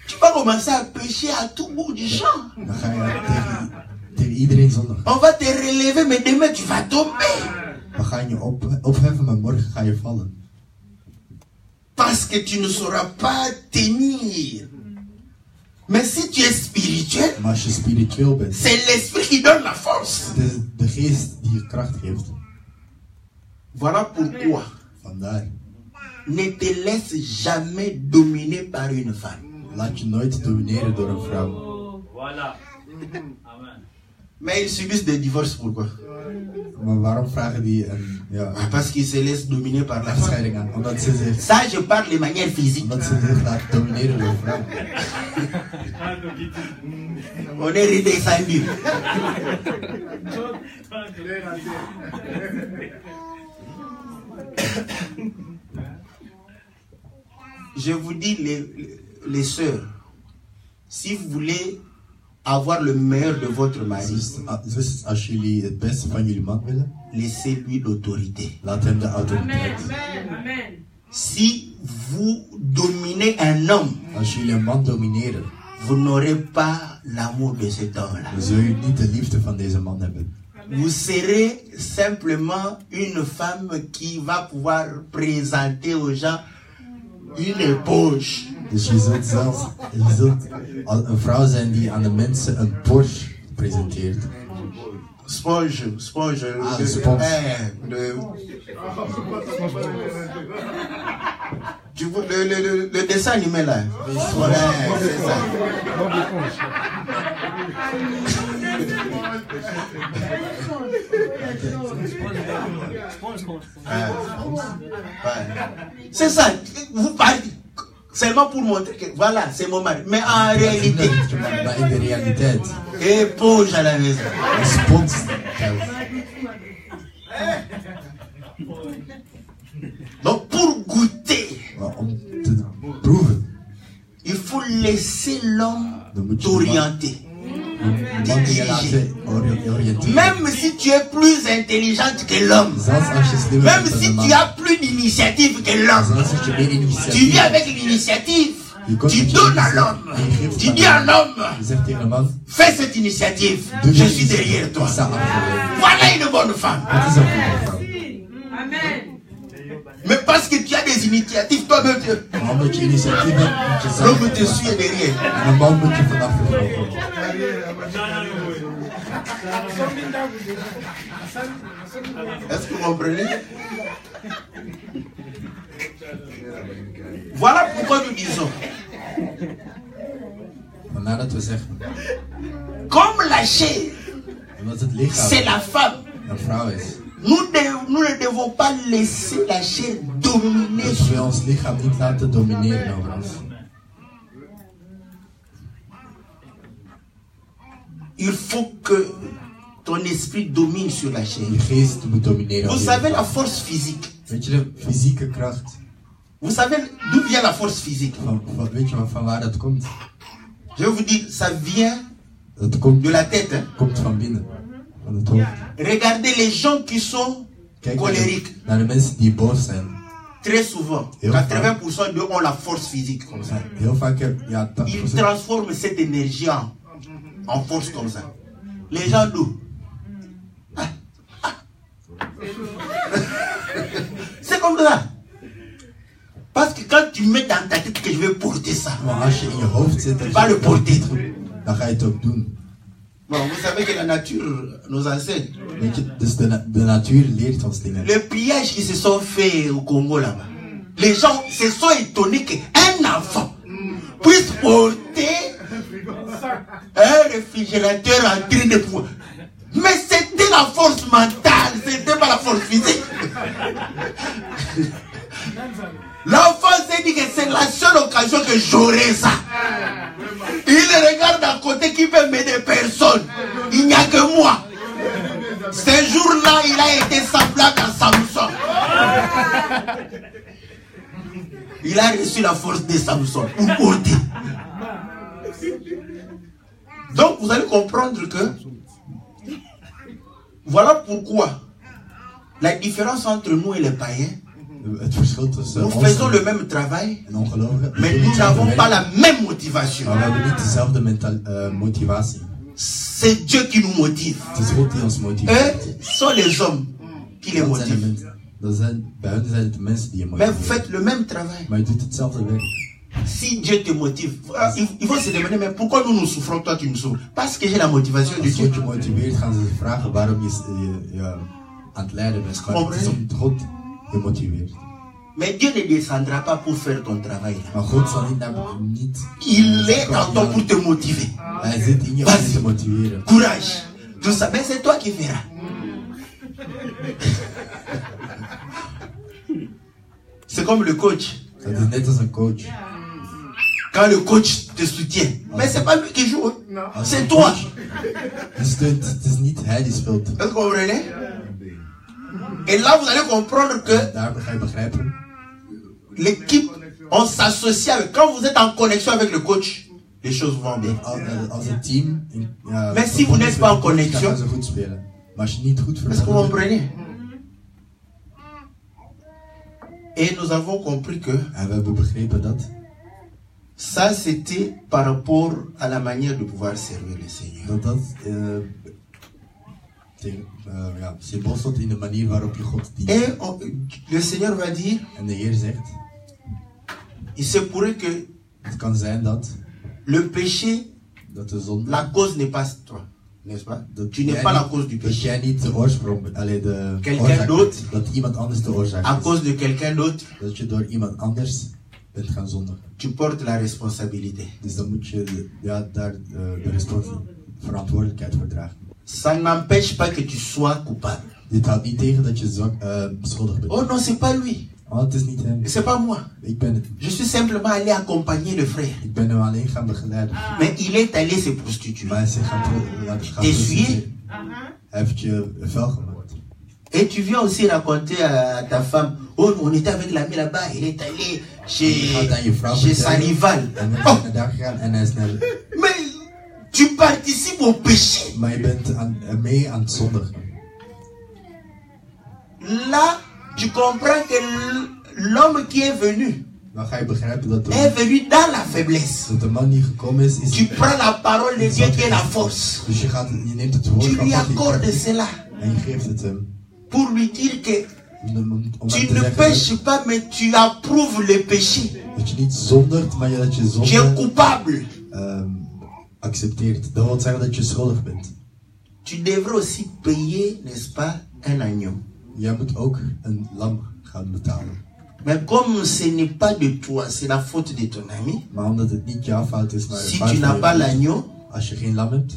tu vas commencer à pécher à tout bout du champ. dan ga je tegen iedereen zondigen. On va te relever, mais demain tu vas tomber. Dan ga je opheffen, maar morgen ga je vallen. Parce que tu ne sauras pas tenir. Mais si tu es spirituel, Maar als je spiritueel bent, c'est l'esprit qui donne la force. het is de geest die je kracht geeft. Voilà pourquoi Vandaar, ne te laisse jamais dominer par une femme. laat je nooit domineren door een vrouw. Mais ils subissent des divorces, pourquoi? Maar waarom vragen die een Parce qu'ils se laissent dominer par la femme. echtscheiding aan? Omdat ze zich, Ça, je parle de manière physique. omdat ze zich laten domineren door vrouwen. On est redescendu. Je vous dis, les sœurs, si vous voulez avoir le meilleur de votre mari, Dus als jullie het beste van jullie man willen, laissez-lui l'autorité. laat hem de autoriteit. Si vous dominez un homme, Als jullie een man domineren, vous n'aurez pas l'amour de cet homme-là. dan zul je niet de liefde van deze man hebben. Vous serez simplement une femme qui va pouvoir présenter aux gens une éponge. Dus je zult een vrouw zijn die aan de mensen een Porsche presenteert. Sponge. Een spons. Tu vois le dessin animé là. Voilà, c'est ça. C'est ça. Vous parlez seulement pour montrer que voilà, c'est mon mari. Mais en réalité, Maar in de realiteit, éponge à la maison. een spons thuis. Donc pour goûter, Maar om te proeven, il faut laisser l'homme dan moet je t'orienter. de man je laten oriënteren. Même si tu es plus intelligente que l'homme, Zelfs als je slimmer même bent dan si de man, tu as plus d'initiative que l'homme, zelfs als je meer tu initiatief viens hebt, avec l'initiative, je komt tu met je donnes à initiatief l'homme, en je geeft tu het dis aan à hem. l'homme, Je zegt tegen de man, fais cette initiative, doe je je suis initiatief. derrière toi. Ik sta achter je. Voilà une bonne femme. Dat is een goede vrouw. Amen. Mais parce que tu as des initiatives, toi-même, Maar omdat je initiatief hebt, moet je zelf l'homme te suit derrière. en een man moet je vanaf de vrouw komen. Est-ce que vous comprenez? Voilà pourquoi nous disons, Vandaar dat we zeggen, comme la chair, omdat het lichaam c'est la femme, een vrouw is, nous ne devons pas laisser la chair dominer dus we ons lichaam niet laten domineren over ons. Il faut que ton esprit domine sur la chair. Je geest moet domineren Vous over je savez la lichaam. force physique. Weet je de fysieke kracht, Vous savez d'où vient la force physique? weet je van waar dat komt? Je vais vous dire, ça vient Dat komt, de la tête. Hein? komt van binnen, van het hoofd. Regardez les gens qui sont Kijk colériques. naar de mensen die boos zijn. Très souvent, Heel 80% d'eux ont la force physique comme ça. Heel vaak heb ja, Ils 80%. transforment cette énergie en force comme ça. Les gens d'où? C'est comme ça. Parce que quand tu mets dans ta tête que je vais porter ça, Maar als je in je hoofd zit dat Pas le je dat porter. niet goed, dan ga je het ook doen. bon, vous savez que la nature nous enseigne. Weet je, dus de natuur leert ons dingen. Les pillages qui se sont faits au Congo là-bas, les gens se sont étonnés qu'un enfant puisse porter un réfrigérateur en train de pouvoir. Mais c'était la force mentale, c'était pas la force physique. L'enfant s'est dit que c'est la seule occasion que j'aurai ça. Il regarde à côté qui peut m'aider personne. Il n'y a que moi. Ce jour-là, il a été semblable à Samson. Il a reçu la force de Samson pour porter. Donc vous allez comprendre que voilà pourquoi la différence entre nous et les païens, Het verschil tussen nous ons faisons le même travail, en ongelovigen, mais nous n'avons pas la même motivation. maar we hebben niet dezelfde motivatie. C'est Dieu qui nous motive. Het is God die ons motiveert. Eux sont les hommes qui les Dat zijn de motivent. mensen, bij hun zijn het de mensen die je Mais vous motiveren. faites le même travail. Maar je doet hetzelfde werk. Si Dieu te motive, il faut se demander, mais pourquoi nous nous souffrons, toi tu nous souffres? Parce que j'ai la motivation de Als Dieu. God je motiveert, gaan ze zich vragen waarom je aan het lijden bent. Maar het is omdat God je motiveert. Mais Dieu ne descendra pas pour faire ton travail. Maar God zal niet Il est en toi pour te motiver. Hij zit in je om je te motiveren. Courage. Tout ça, mais c'est toi qui feras. C'est comme le coach. Dat is net als een coach. Quand le coach te soutient. Mais c'est pas lui qui joue. Hein. C'est toi. Het is niet hij die speelt. Est-ce que vous comprenez? Et là, vous allez comprendre que Daar ga je begrijpen. l'équipe, on s'associe avec. Quand vous êtes en connexion avec le coach, les choses vont bien. Als een team. Mais si vous n'êtes pas en connexion, dan gaan ze goed spelen. Maar als je niet goed est-ce que vous verbindt. comprenez? Et nous avons compris que En we hebben begrepen dat. ça, c'était par rapport à la manière de pouvoir servir le Seigneur. Dat symbool stond in de manier waarop je God dient. Et le Seigneur va dire, En de Heer zegt, il se pourrait que het kan zijn dat le péché, de zonde, la cause n'est pas toi, n'est-ce pas? dat Tu n'es jij pas la niet- cause du dat péché. jij niet de oorsprong, de Quelqu'un oorzaak d'autre. bent, dat iemand anders de oorzaak À is. cause de quelqu'un d'autre, Dat je door iemand anders bent gaan zondigen. tu portes la responsabilité. Dus dan moet je daar de verantwoordelijkheid voor dragen. Ça n'empêche pas que tu sois coupable. Dit houdt niet tegen dat je schuldig bent. Oh non, c'est pas lui. Oh, het is niet hem. C'est pas moi. Ik ben het. Je suis simplement allé accompagner le frère. Ik ben hem alleen gaan begeleiden. Mais il est allé se prostituer. Maar hij is zich gaan Essuyer. Hij heeft je vuil gemaakt. Et tu viens aussi raconter à ta femme, oh, on était avec l'ami là-bas, il est allé chez sa rivale. En we Oh, zijn daar gegaan en hij is naar... mais tu participes au péché. Maar je bent mee aan het zondigen. Là, tu comprends que l'homme qui est venu Dan ga je begrijpen dat est venu dans la faiblesse. de man die gekomen is... Tu prends la parole de Dieu qui est la force. Dus je neemt het woord Tu van lui God die accordes cela en je geeft het hem. pour lui dire que Om hem tu te ne zeggen pêches pas, mais tu approuves le péché. dat je niet zondigt, maar dat je Tu es zonde coupable. accepteert. Dat wil zeggen dat je schuldig bent. Tu devrais aussi payer, n'est-ce pas, un agneau. Jij moet ook een lam gaan betalen. Mais comme ce n'est pas de toi, c'est la faute de ton ami. Maar omdat het niet jouw fout is, maar Si fout tu van n'as je pas vriend, l'agneau, als je geen lam hebt,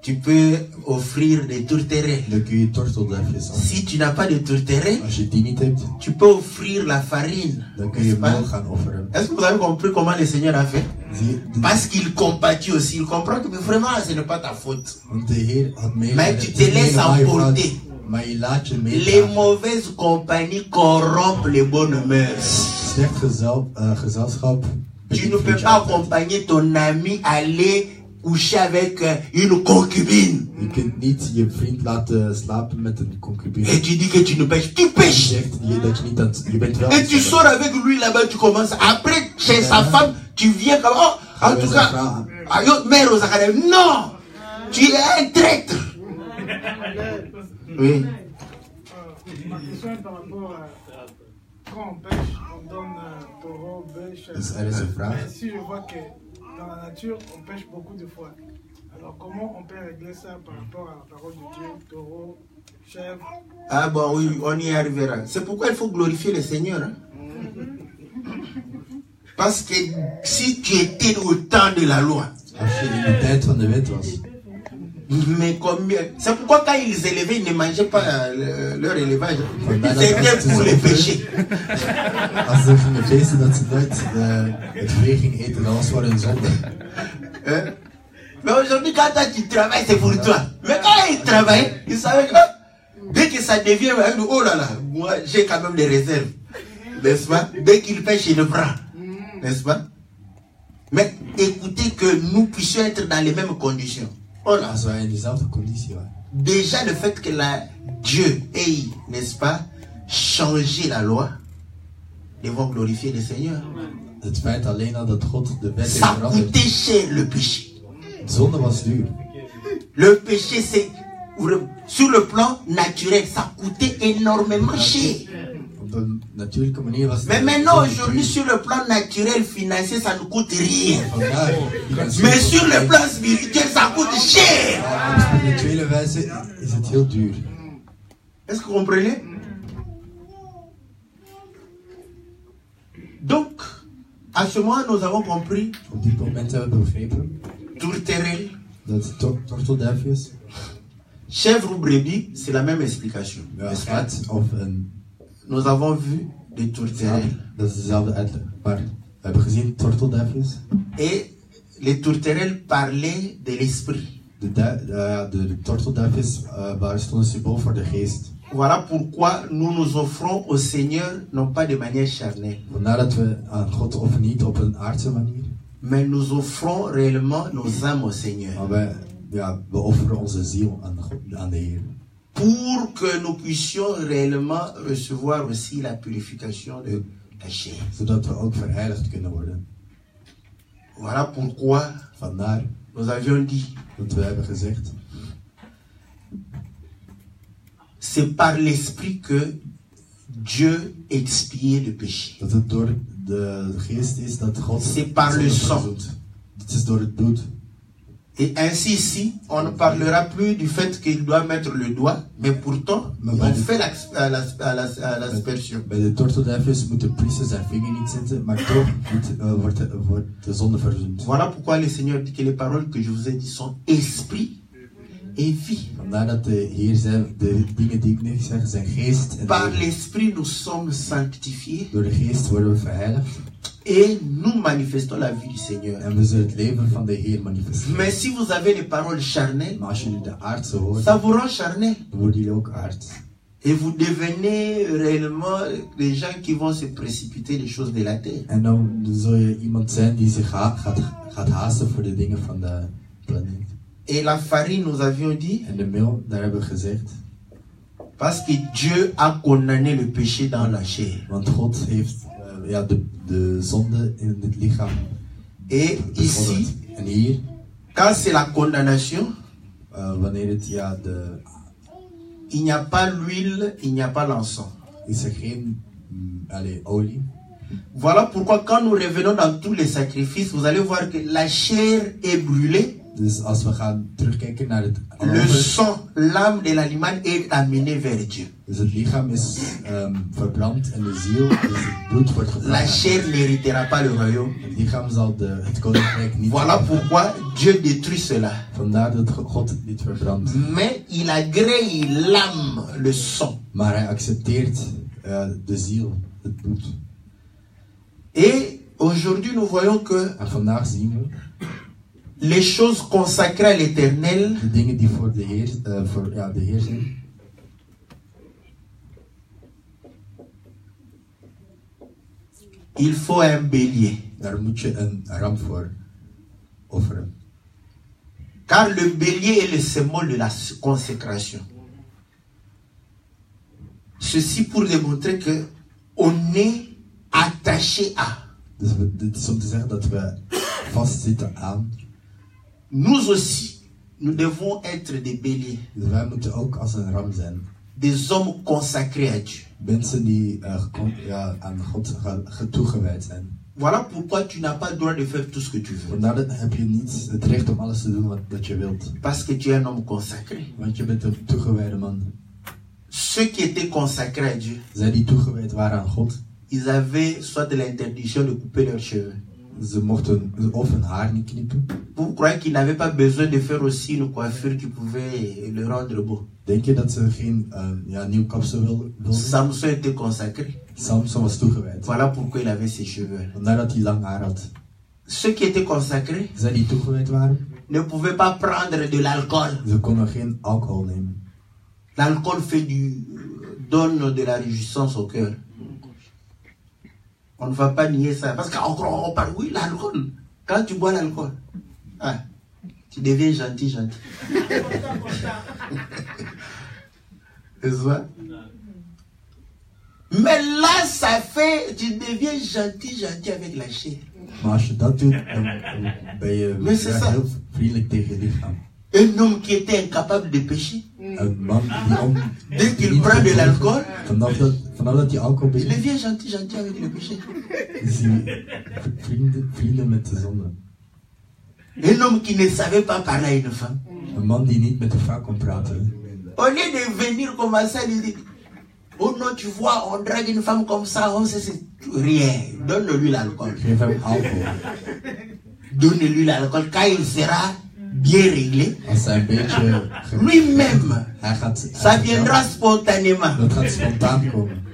tu peux offrir des tourterelles. dan kun je tortelduifjes aan. Si tu n'as pas de tourterelles, Als je die niet hebt, tu peux offrir la farine. dan kun n'est-ce je pas? meel gaan offeren. Est-ce que vous avez compris comment le Seigneur a fait? Zie je, Parce qu'il compatit aussi. Il comprend que mais vraiment, ce n'est pas ta faute. want de Heer had mee. Maar tu te laisses emporter. Maar je laat je Les meedragen. mauvaises compagnies corrompent les bonnes mœurs. Slecht gezelschap. Tu ne peux pas accompagner ton ami aller coucher avec une concubine. Je kunt niet je vriend laten slapen met een concubine. Et tu dis que tu ne pêches. Tu Je pêches. zegt dat je niet aan je bent wel. Et tu sors avec lui là-bas, tu commences. Après, chez sa femme, tu viens comme. Oh, en tout cas, mère aux académies. Non! Tu es un traître. Oui. Ma question est par rapport à quand on pêche, on donne taureau, bêche. Dus er is een vraag. Mais si je vois que dans la nature, on pêche beaucoup de fois. Alors comment on peut régler ça par rapport à la parole de Dieu, taureau, chèvre? Ah bon, oui, on y arrivera. C'est pourquoi il faut glorifier le Seigneur. Hein? Parce que si tu étais au temps de la loi, Als je in de tijd van de wet was. mais combien? C'est pourquoi quand ils élevaient, ils ne mangeaient pas leur élevage. C'était pour les péchés. Als ze gingen feesten dat ze nooit het vee gingen eten, dat was voor hun zonde. Hein? Mais aujourd'hui, quand toi, tu travailles, c'est pour toi. Mais quand ils travaillent, ils savaient que dès que ça devient, oh là là, moi j'ai quand même des réserves. N'est-ce pas? Dès qu'il pêche, il le prend. N'est-ce pas? Mais écoutez que nous puissions être dans les mêmes conditions. Oh là. Als wij in dezelfde conditie waren. Déjà le fait que Dieu ait, n'est-ce pas, changé la loi, devons glorifier le Seigneur. Het feit alleen al dat God de wet heeft Ça veranderd. coûtait cher le péché. Zonde was duur. Le péché, c'est sur le plan naturel, ça coûtait énormément cher. Op een natuurlijke manier was het. Mais maintenant, aujourd'hui, sur le plan naturel, financier, ça ne coûte rien. Vandaag, Mais sur le plan spirituel, ça coûte cher. op spirituele wijze is het heel duur. Est-ce que vous comprenez? À ce moment, nous avons compris. Op dit moment hebben we begrepen Tourterelle, dat tortelduifjes, chèvre ou brebis, c'est la même explication. ja, N'est-ce pas? geit of een Nous avons vu des tourterelles. dat is dezelfde uitleg. Maar we hebben gezien tortelduifjes. Et les tourterelles parlaient de l'esprit. De tortelduifjes stonden symbool voor de geest. Voilà pourquoi nous nous offrons au Seigneur, non pas de manière charnelle, Vandaar dat we aan God offeren niet op een aardse manier, mais nous offrons réellement nos âmes au Seigneur. maar we offeren onze ziel aan de Heer. Pour que nous puissions réellement recevoir aussi la purification de la chair. Zodat we ook verheiligd kunnen worden. Voilà pourquoi Vandaar nous avions dit, dat we hebben gezegd, c'est par l'esprit que Dieu expiait le péché. dat het door de geest is dat God C'est par le sang. verzoent. Het is door het bloed. Et ainsi ici, on ne parlera plus du fait qu'il doit mettre le doigt, mais pourtant, on fait l'aspersion. Bij de tortelduifjes moet de priester zijn vinger niet zetten, maar toch wordt de zonde verzoend. Voilà pourquoi le Seigneur dit que les paroles que je vous ai dit sont esprit et vie. Vandaar dat de Heer zei, de dingen die ik nu zeg zijn geest en Par leven. l'esprit, nous sommes sanctifiés Door de geest worden we verheiligd et nous manifestons la vie du Seigneur. en we zullen het leven van de Heer manifesteren. Mais si vous avez les paroles charnelles, Maar als jullie de aardse hoort, ça vous rend charnel. dan worden jullie ook aards. Et vous devenez réellement des gens qui vont se précipiter les choses de la terre. En dan zul je iemand zijn die zich gaat haasten voor de dingen van de planeet. Et la farine, nous avions dit, En de meel, daar hebben we gezegd, parce que Dieu a condamné le péché dans la chair. want God heeft de zonde in het lichaam Et ici, bevorderd. En hier, quand c'est la condamnation, wanneer het il n'y a pas l'huile, il n'y a pas l'encens. is er geen olie. Voilà pourquoi quand nous revenons dans tous les sacrifices, vous allez voir que la chair est brûlée. Dus als we gaan terugkijken naar het Le offer, sang, l'âme de l'animal est amenée vers Dieu. dus het lichaam is verbrand en de ziel, dus het bloed wordt La gebracht. chair n'héritera pas le royaume. Het lichaam zal het koninkrijk niet Voilà hebben. pourquoi Dieu détruit cela. Vandaar dat God het niet verbrandt. Mais il agrée l'âme, le sang. Maar hij accepteert de ziel, het bloed. Et aujourd'hui nous voyons que En vandaag zien we les choses consacrées à l'Éternel, de dingen die voor de Heer zijn. il faut un bélier. Daar moet je een ram voor offeren. Car le bélier est le symbole de la consécration. Ceci pour démontrer que on est attaché à. Dus dit is om te zeggen dat we vastzitten aan. Nous aussi, nous devons être des béliers. Dus wij moeten ook als een ram zijn. Des hommes consacrés à Dieu. Mensen die aan God toegewijd zijn. Voilà pourquoi tu n'as pas le droit de faire tout ce que tu veux. Vandaar dat heb je niet het recht om alles te doen wat je wilt. Parce que tu es un homme consacré. Want je bent een toegewijde man. Ceux qui étaient consacrés à Dieu, Zij die toegewijd waren aan God, ils avaient soit de l'interdiction de couper leurs cheveux. ze mochten of hun haar niet knippen. Vous croyez qu'ils n'avaient pas besoin de faire aussi une coiffure qui pouvait le rendre beau? Denk je dat ze geen nieuw kapsel wilden? Samson était consacré. Samson was toegewijd. Voilà pourquoi il avait ses cheveux. Vandaar dat hij lang haar had. Ceux qui étaient consacrés Zij die toegewijd waren, ne pouvaient pas prendre de l'alcool. ze konden geen alcohol nemen. L'alcool donne de la réjouissance au cœur. On ne va pas nier ça. Parce qu'on parle, oui, l'alcool. Quand tu bois l'alcool, tu deviens gentil. Mais là, ça fait, tu deviens gentil avec la chair. Maar als je dat doet, ben je heel vriendelijk tegen je lichaam. Un homme qui était incapable de pécher. Een man die dès qu'il prend de l'alcool, vanaf dat hij alcohol il begint, devient gentil avec le péché. is hij vrienden met de zonde. Un homme qui ne savait pas parler à une femme. Een man die niet met de vrouw kon praten. Au lieu de venir commencer à lui dire, Oh non, tu vois, on drague une femme comme ça, oh, c'est rien. Donne-lui l'alcool. Geef hem alcohol. Donne-lui l'alcool. Quand il sera bien réglé, Als hij een beetje... lui-même, Hij gaat... ça viendra spontanément. Dat gaat spontaan komen.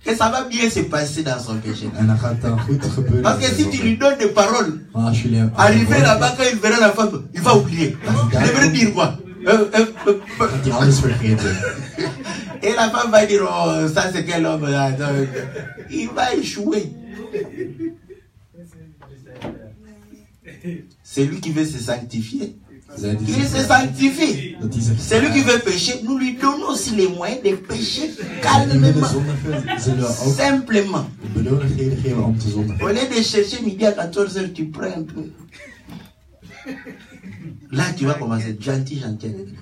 Et ça va bien se passer dans son péché. En dat gaat dan goed gebeuren. Parce que si tu lui donnes des paroles, Maar als jullie hem... arrivé là-bas, quand il verra la femme, il va oublier. Il devrait dire quoi? Gaat hij alles vergeten. Et la femme va dire, oh, ça c'est quel homme là? Il va échouer. C'est lui qui veut se sanctifier. Il se sanctifie. C'est lui qui veut pécher. Nous lui donnons aussi les moyens de pécher calmement. Simplement. Au lieu de chercher midi à 14h, tu prends un peu. Là, tu vas commencer à être gentil avec lui.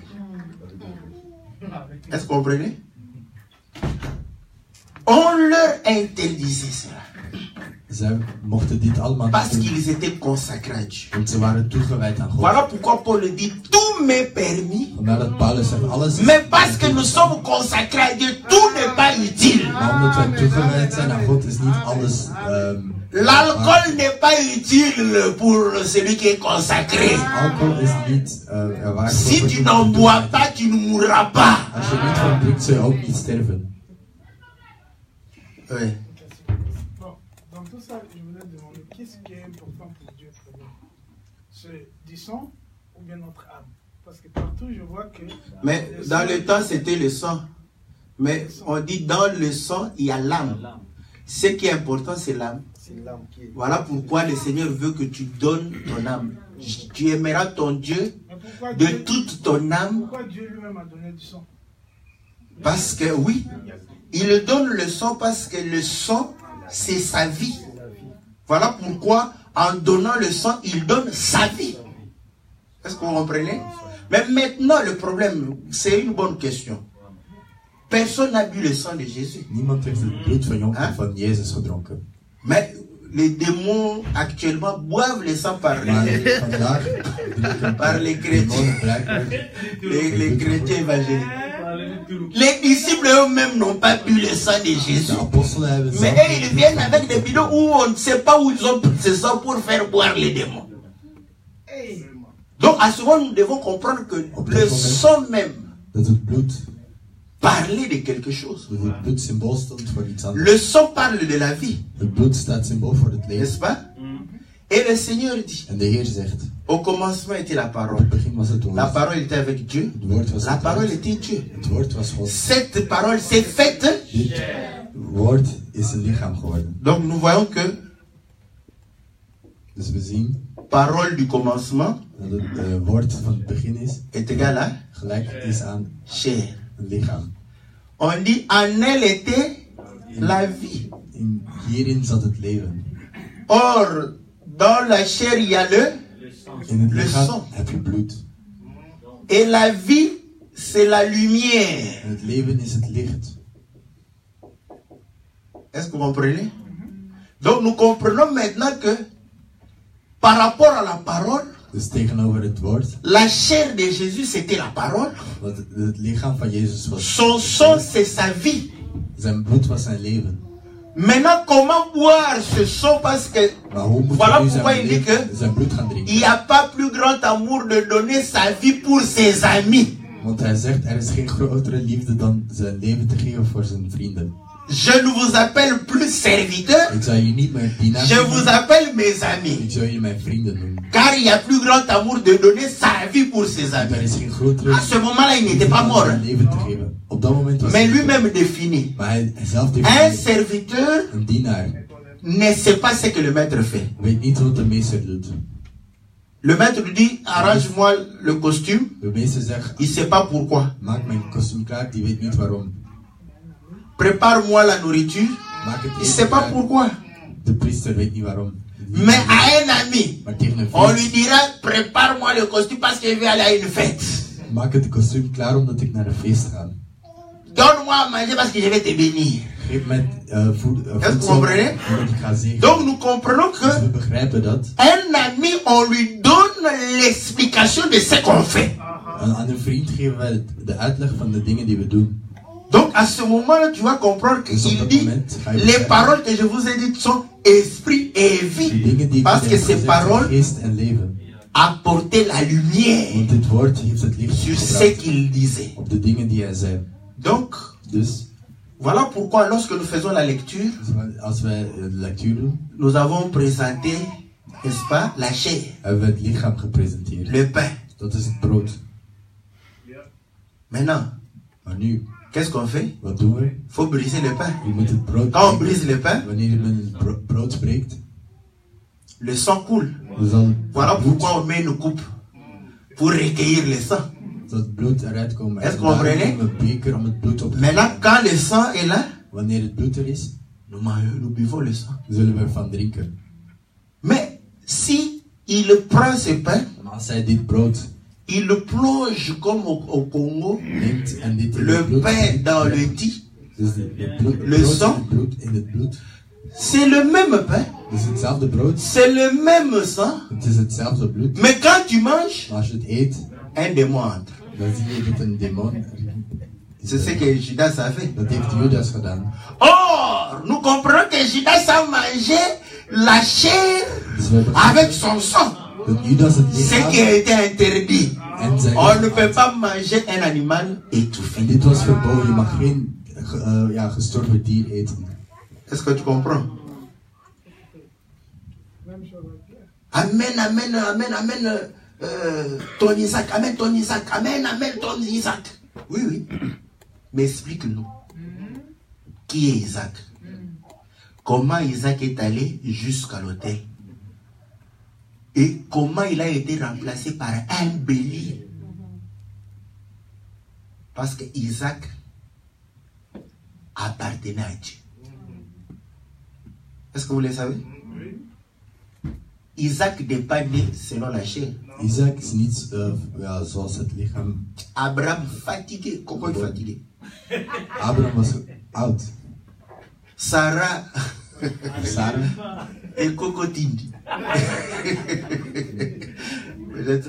Est-ce que vous comprenez? On leur interdisait cela. Zij mochten dit allemaal Parce doen, qu'ils étaient consacrés à Dieu. want ze waren toegewijd aan God. Voilà pourquoi Paul dit tout m'est permis. Vandaar dat Paulus zegt alles. Mais parce que nous sommes consacrés à Dieu, tout n'est pas utile. Maar omdat wij toegewijd zijn aan God is niet alles. L'alcool n'est pas utile pour celui qui est consacré. Alcohol is niet waardevol. Si tu n'en bois pas, tu ne mourras pas. Als je niet van drinkt, zul je ook niet sterven. Oui. Bon, dans tout ça, je voulais demander qu'est-ce qui est important pour Dieu pour nous? C'est du sang ou bien notre âme? Parce que partout, je vois que... Mais dans le temps, c'était le sang. Mais on dit dans le sang, il y a l'âme. Ce qui est important, c'est l'âme. Voilà pourquoi le Seigneur veut que tu donnes ton âme. Tu aimeras ton Dieu de toute ton âme. Pourquoi Dieu lui-même a donné du sang? Parce que oui, il donne le sang parce que le sang, c'est sa vie. Voilà pourquoi en donnant le sang, il donne sa vie. Est-ce que vous comprenez? Mais maintenant, le problème, c'est une bonne question. Personne n'a bu le sang de Jésus. Niemand heeft het bloed van Jezus gedronken. Mais les démons actuellement boivent le sang par Maar les, vandaag par les chrétiens, les chrétiens évangéliques. Les disciples eux-mêmes n'ont pas bu le sang de Jésus. De apostelen hebben Mais zelf eux, ils viennent avec des bidons où on ne sait pas où ils ont pris ce sang pour faire boire les démons. Donc à ce moment, nous devons comprendre que le sang même dat het bloed, parlait de quelque chose. dat het bloed symbool stond voor iets anders. Le sang parle de la vie, Het bloed staat symbool voor het leven. n'est-ce pas? Et le Seigneur dit, En de Heer zegt, au commencement était la op parole. het begin was het woord. La parole était avec Dieu. Het woord was La het parole woord. était Dieu. Het woord was God. Cette parole s'est faite. Dit woord is een lichaam geworden. Donc nous voyons que Dus we zien parole du commencement dat het woord van het begin is, est égal à gelijk is aan chair. een lichaam. On dit en elle était la vie. Hierin zat het leven. Or, dans la chair, il y a In het le lichaam sang. heb je bloed. Et la vie, c'est la lumière. En het leven is het licht. Est-ce que vous comprenez? Donc nous comprenons maintenant que par rapport à la parole, Dus tegenover het woord, la chair de Jésus, c'était la parole. wat het lichaam van Jezus was. Son sang, c'est sa vie. Zijn bloed was zijn leven. Maintenant, comment boire ce sang? Parce que Maar hoe moet voilà je nu pourquoi il dit que zijn bloed gaan il drinken? n'y a pas plus grand amour de donner sa vie pour ses amis. Want hij zegt, er is geen grotere liefde dan zijn leven te geven voor zijn vrienden. Je ne vous appelle plus serviteur, Ik zou je niet meer dienaar je vous noemen. appelle mes amis. Ik zou je mijn vrienden noemen. Car il y a plus grand amour de donner sa vie pour ses Want er amis. is geen grotere À ce moment-là, il n'était pas dan mort. zijn leven te geven. Op dat moment was Mais hij lui-même définit. Maar hij zelf Un definieert. serviteur Een dienaar ne sait pas ce que le maître fait. weet niet wat de meester doet. Le maître lui dit, arrange-moi le costume. De meester zegt, Il ne sait pas pourquoi. maak mijn kostuum klaar, die weet niet waarom. Prépare-moi la nourriture. Maak het Il ne eten sait pas klaar. pourquoi. De priester weet niet waarom. Mais à un ami, Maar tegen een on vriend, lui dira, prépare-moi le costume parce que je vais aller à une fête. maak het kostuum klaar omdat ik naar een feest ga. Donne-moi à manger parce que je vais te bénir. Geef mij voedsel comprenez? omdat ik ga zegenen. Donc nous comprenons Dus we que begrijpen dat. un ami, on lui donne l'explication de ce qu'on fait. Aan een vriend geven wij de uitleg van de dingen die we doen. Donc à ce moment-là, tu vas comprendre qu'il dit, les paroles que je vous ai dites sont esprit et vie. Parce que ces paroles apportaient la lumière sur ce qu'il disait. Donc, voilà pourquoi lorsque nous faisons la lecture, nous avons présenté, n'est-ce pas, la chair, le pain. Maintenant, qu'est-ce qu'on fait? Il faut briser le pain. Quand on brise le pain, le sang coule. Voilà pourquoi on met une coupe pour recueillir le sang. Est-ce que vous comprenez? Maintenant, quand le sang est là, nous buvons le sang. Mais si il prend ce pain, il le plonge comme au Congo, le pain dans le thé, le sang, c'est le même pain, c'est le même sang, mais quand tu manges, un démon entre. C'est ce que Judas a fait. Or, nous comprenons que Judas a mangé la chair avec son sang. Ce qui a été interdit. On ne peut pas manger un animal étouffé. Est-ce que tu comprends? Amen, amen, amen, amen. Ton Isaac, amen, ton Isaac, amen, amen, ton Isaac. Oui, oui. Mais explique-nous. Qui est Isaac? Comment Isaac est allé jusqu'à l'autel? Et comment il a été remplacé par un bélier? Parce que Isaac appartenait à Dieu. Est-ce que vous le savez? Isaac n'est pas né selon la chair. Isaac is niet zoals het lichaam. Abraham fatigué. Comment il est fatigué? Abraham was oud. Sarah. Sarah. Et Cocotindi.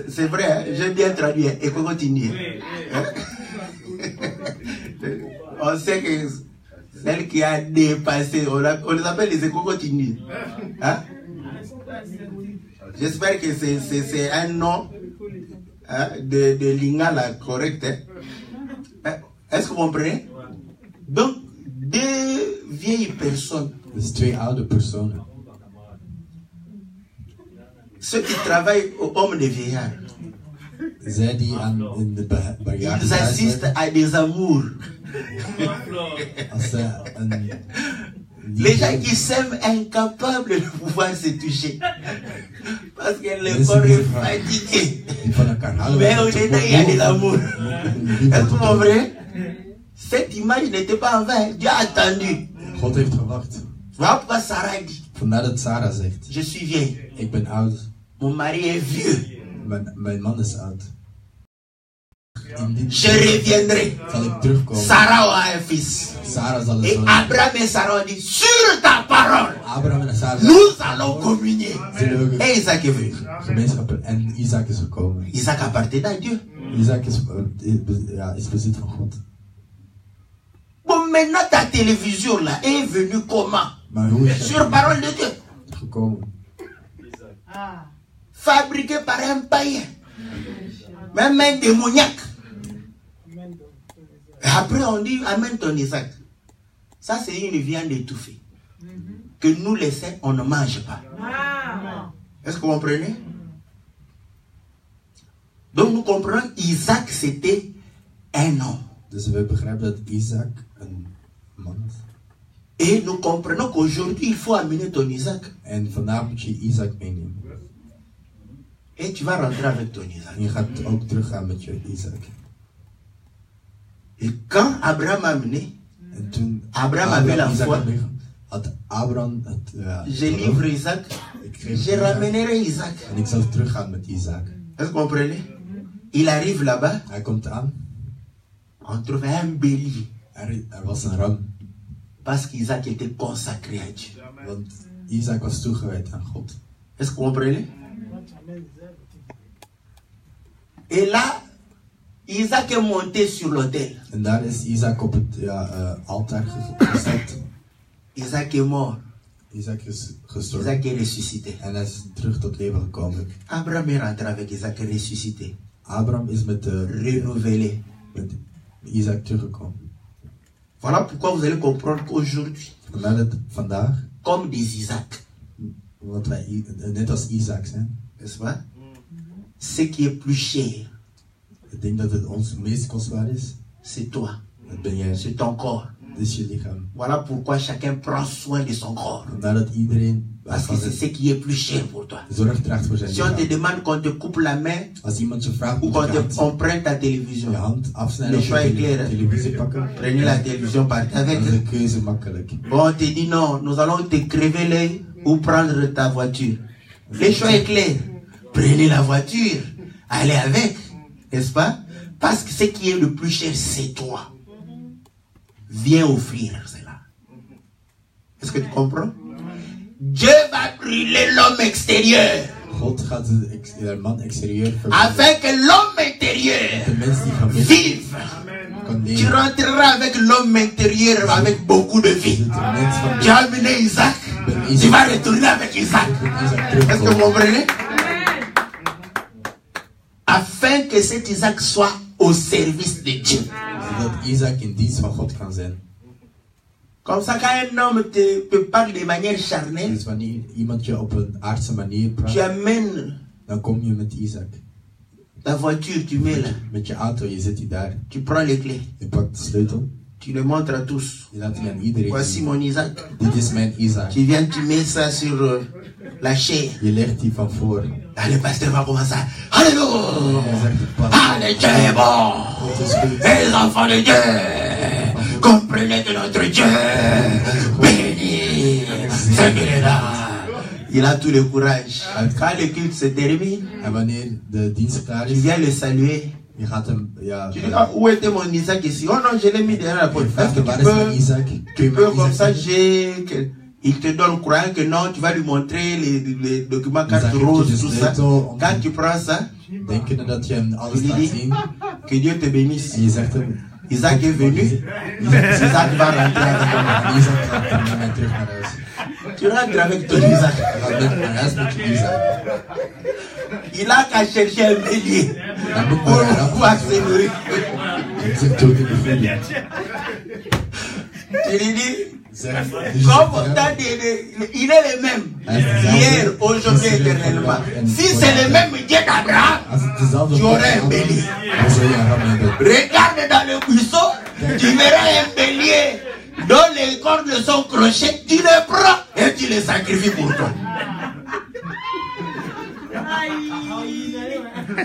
C'est vrai, hein? J'ai bien traduit. Et Cocotindi. Hein? On sait que celle qui a dépassé, on les appelle les Cocotindi. Hein? J'espère que c'est un nom, hein, de lingala correct. Hein? Est-ce que vous comprenez? Donc, deux vieilles personnes. Dus twee oude personen. Ceux qui travaillent au homme de vieillard. Zij die in de bejaardenhuis. Ils assistent à des amours. Les gens qui s'aiment incapables de pouvoir se toucher. Parce que le corps est fatigué. Mais au-dedans, il y a de l'amour. Est-ce que vous comprenez? Cette image n'était pas en vain. Dieu a attendu. God heeft gewacht. Voilà pourquoi Sarah dit. Vandaar dat Sarah zegt. Je suis vieille. Ik ben oud. Mon mari est vieux. Mijn man is oud. Je reviendrai. Zal ik terugkomen. Sarah aura un fils. Sarah zal een Et zoon. Abraham et Sarah ont dit, sur ta parole, Abraham en Sarah. nous allons communier. Zullen Et Isaac est venu. Gemeenschappen en Isaac is gekomen. Isaac appartenait à Dieu. Isaac is bezit van God. Bon, maintenant ta télévision là est venue comment? Maar hoe is Sur parole de Dieu. gekomen? Fabriqué par un païen. Même un démoniaque. Et après on dit amène ton Isaac. Ça c'est une viande étouffée. Que nous les saints on ne mange pas. Est-ce que vous comprenez? Donc nous comprenons Isaac c'était un homme. Dus we begrijpen dat Isaac een man is. Et nous comprenons qu'aujourd'hui il faut amener ton Isaac. En vandaag moet je Isaac meenemen. Et tu vas rentrer avec ton Isaac. En je gaat ook teruggaan met je Isaac. Et quand Abraham a amené, En toen Abraham avait la Isaac foi. had meegenomen, had Abraham het. Je livre Isaac. Ik geef Je ramènerai Isaac. En ik zal teruggaan met Isaac. Est-ce que vous comprenez? Il arrive là-bas. Hij komt aan. On trouve un bélier. Er was een ram. Parce qu'Isaac était consacré à Dieu. Want Isaac was toegewijd aan God. Est-ce que vous comprenez? Et là, Isaac est monté sur l'autel. En daar is Isaac op het altaar gestapt. Isaac est mort. Isaac is gestorven. Isaac est ressuscité. En hij is terug tot leven gekomen. Abraham est rentré avec Isaac ressuscité. Abraham is met renouvelé. Met Isaac teruggekomen. Voilà pourquoi vous allez comprendre qu'aujourd'hui, vandaag, comme des Isaac, wat wij, net als Isaac zijn, n'est-ce pas? Ce qui est plus cher, ik denk dat het ons meest kostbaar is, c'est toi, dat ben jij, c'est ton corps. Dat is je lichaam. Voilà pourquoi chacun prend soin de son corps. Vandaar dat iedereen, parce que c'est ce qui est plus cher pour toi. Zorg draagt voor zijn si on lichaam. te demande qu'on te coupe la main, als iemand je vraagt ou qu'on prenne ta télévision, je hand afsnijden, le choix est clair. Televisie pakken, prenez la télévision, partez avec. Dat is de keuze makkelijk. Bon, on te dit non, nous allons te crever l'œil ou prendre ta voiture. Le choix est clair. Prenez la voiture, allez avec, n'est-ce pas? Parce que ce qui est le plus cher, c'est toi. Viens offrir cela. Est-ce que tu comprends? Dieu va brûler l'homme extérieur. God gaat de man exterieur afin que l'homme intérieur vive. Tu rentreras avec l'homme intérieur avec beaucoup de vie. Tu as amené Isaac. Tu vas retourner avec Isaac. Est-ce que vous comprenez? Afin que cet Isaac soit au service de Dieu. Dat Isaac in dienst van God kan zijn. Comme ça, quand un homme te parle de manière charnelle, dus wanneer iemand je op een aardse manier praat, tu amènes, dan kom je met Isaac. Ta voiture, tu mets là. Met je auto, je zet die daar. Tu prends les clés. Je pakt de sleutel. Tu le montres à tous. Je laat die aan iedereen. Voici mon Isaac. Dit is mijn Isaac. Tu viens, tu mets ça sur la chair. Je legt die van voor. Le pasteur va commencer. Alléluia! Allez, Dieu est bon! Les enfants de Dieu! Comprenez que notre Dieu béni! C'est qu'il est là! Il a tout le courage. Quand le culte se termine, tu viens le saluer. Tu dis, où était mon Isaac ici? Oh non, je l'ai mis derrière la porte. Tu peux comme ça, il te donne croyant que non, tu vas lui montrer les documents carte rose, tout ça. Quand tu prends ça, tu dis que Dieu te bénisse. Isaac est venu. Isaac va rentrer avec toi. Tu rentres avec ton Isaac. Il a qu'à chercher un bélier pour pouvoir se nourrir. Tu lui dis, comme il est le même, hier, aujourd'hui, éternellement. Si c'est le même Dieu d'Abraham, tu aurais un bélier. Regarde dans le buisson, tu verras un bélier dont les cornes sont crochées, tu le prends et tu le sacrifies pour toi.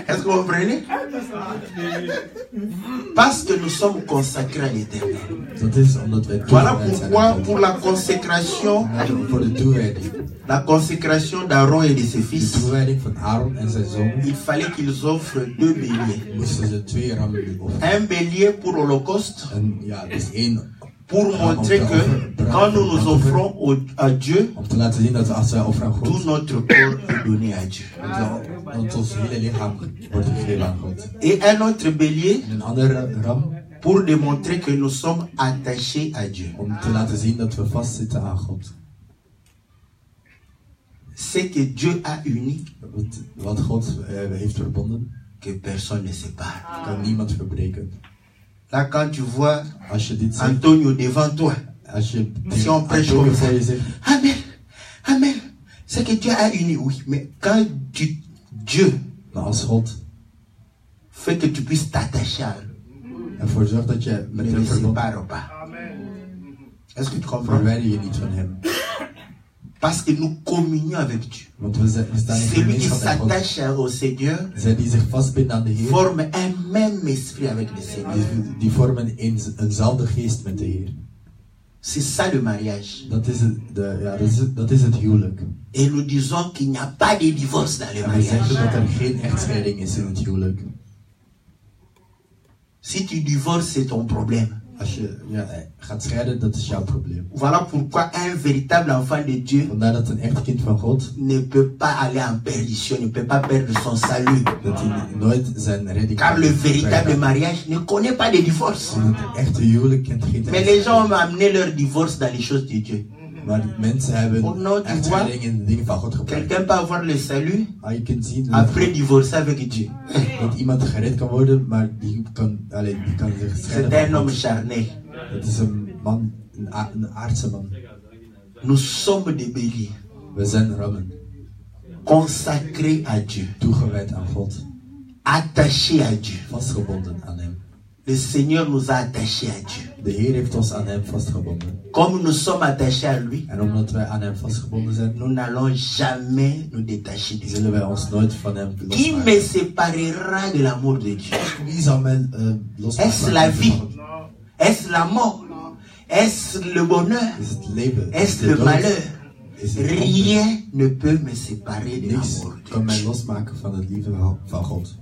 Est-ce que vous comprenez? Parce que nous sommes consacrés à l'Éternel. Voilà pourquoi pour la consécration d'Aaron et de ses fils, il fallait qu'ils offrent 2 béliers. Un bélier pour l'Holocauste, pour montrer que quand nous nous offrons à Dieu, tout notre corps est donné à Dieu. Et un autre bélier pour démontrer que nous sommes attachés à Dieu. Ce que Dieu a uni, que personne ne sépare. Là, quand tu vois Antonio devant toi, si on prêche comme ça, Amen, Amen, c'est que Dieu a uni, oui. Mais quand Dieu fait que tu puisses t'attacher à lui, ne le sépare pas. Est-ce que tu comprends? Parce que nous communions avec Dieu. Celui qui s'attache au Seigneur forme un même esprit avec le Seigneur. C'est ça le mariage. Et nous disons qu'il n'y a pas de divorce dans le mariage. Si tu divorces, c'est ton problème. Als je gaat scheiden, dat is jouw probleem. Voilà pourquoi un véritable enfant de Dieu Vandaar dat een echt kind van God ne peut pas aller en perdition, ne peut pas perdre son salut. dat hij nooit zijn redding Car le véritable krijgt. mariage ne connaît pas de divorce. Het echte huwelijk kent geen Mais les gens ont echtscheiding. amené leur divorce dans les choses de Dieu. Maar mensen hebben Oh non, tu echtscheiding in de dingen van God gebracht. Quelqu'un peut avoir le salut Je kunt zien après divorcer avec Dieu. dat iemand gered kan worden, maar die kan zich C'est scheiden un van homme God. charnel. Het is een man, een aardse man. Nous sommes des béliers, We zijn rammen, consacrés à Dieu, toegewijd aan God, attachés à Dieu. vastgebonden aan hem. Le Seigneur nous a attachés à Dieu. De Heer heeft ons aan hem vastgebonden. Comme nous sommes attachés à lui, En omdat wij aan hem vastgebonden zijn, nous n'allons jamais nous détacher de lui. zullen wij ons nooit van hem Qui losmaken. me séparera de l'amour de Dieu? Wie zal mij losmaken? Est-ce la vie? Est-ce la mort? Est-ce le bonheur? Is het leven? Is Est-ce de le dood? malheur? Is het ongeluk? Rien ne peut me séparer de Niks l'amour kan de mij Dieu. losmaken van het liefde van God.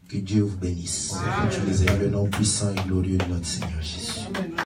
Que Dieu vous bénisse. God jullie Dans le zegenen. nom puissant et glorieux de notre Seigneur Jésus.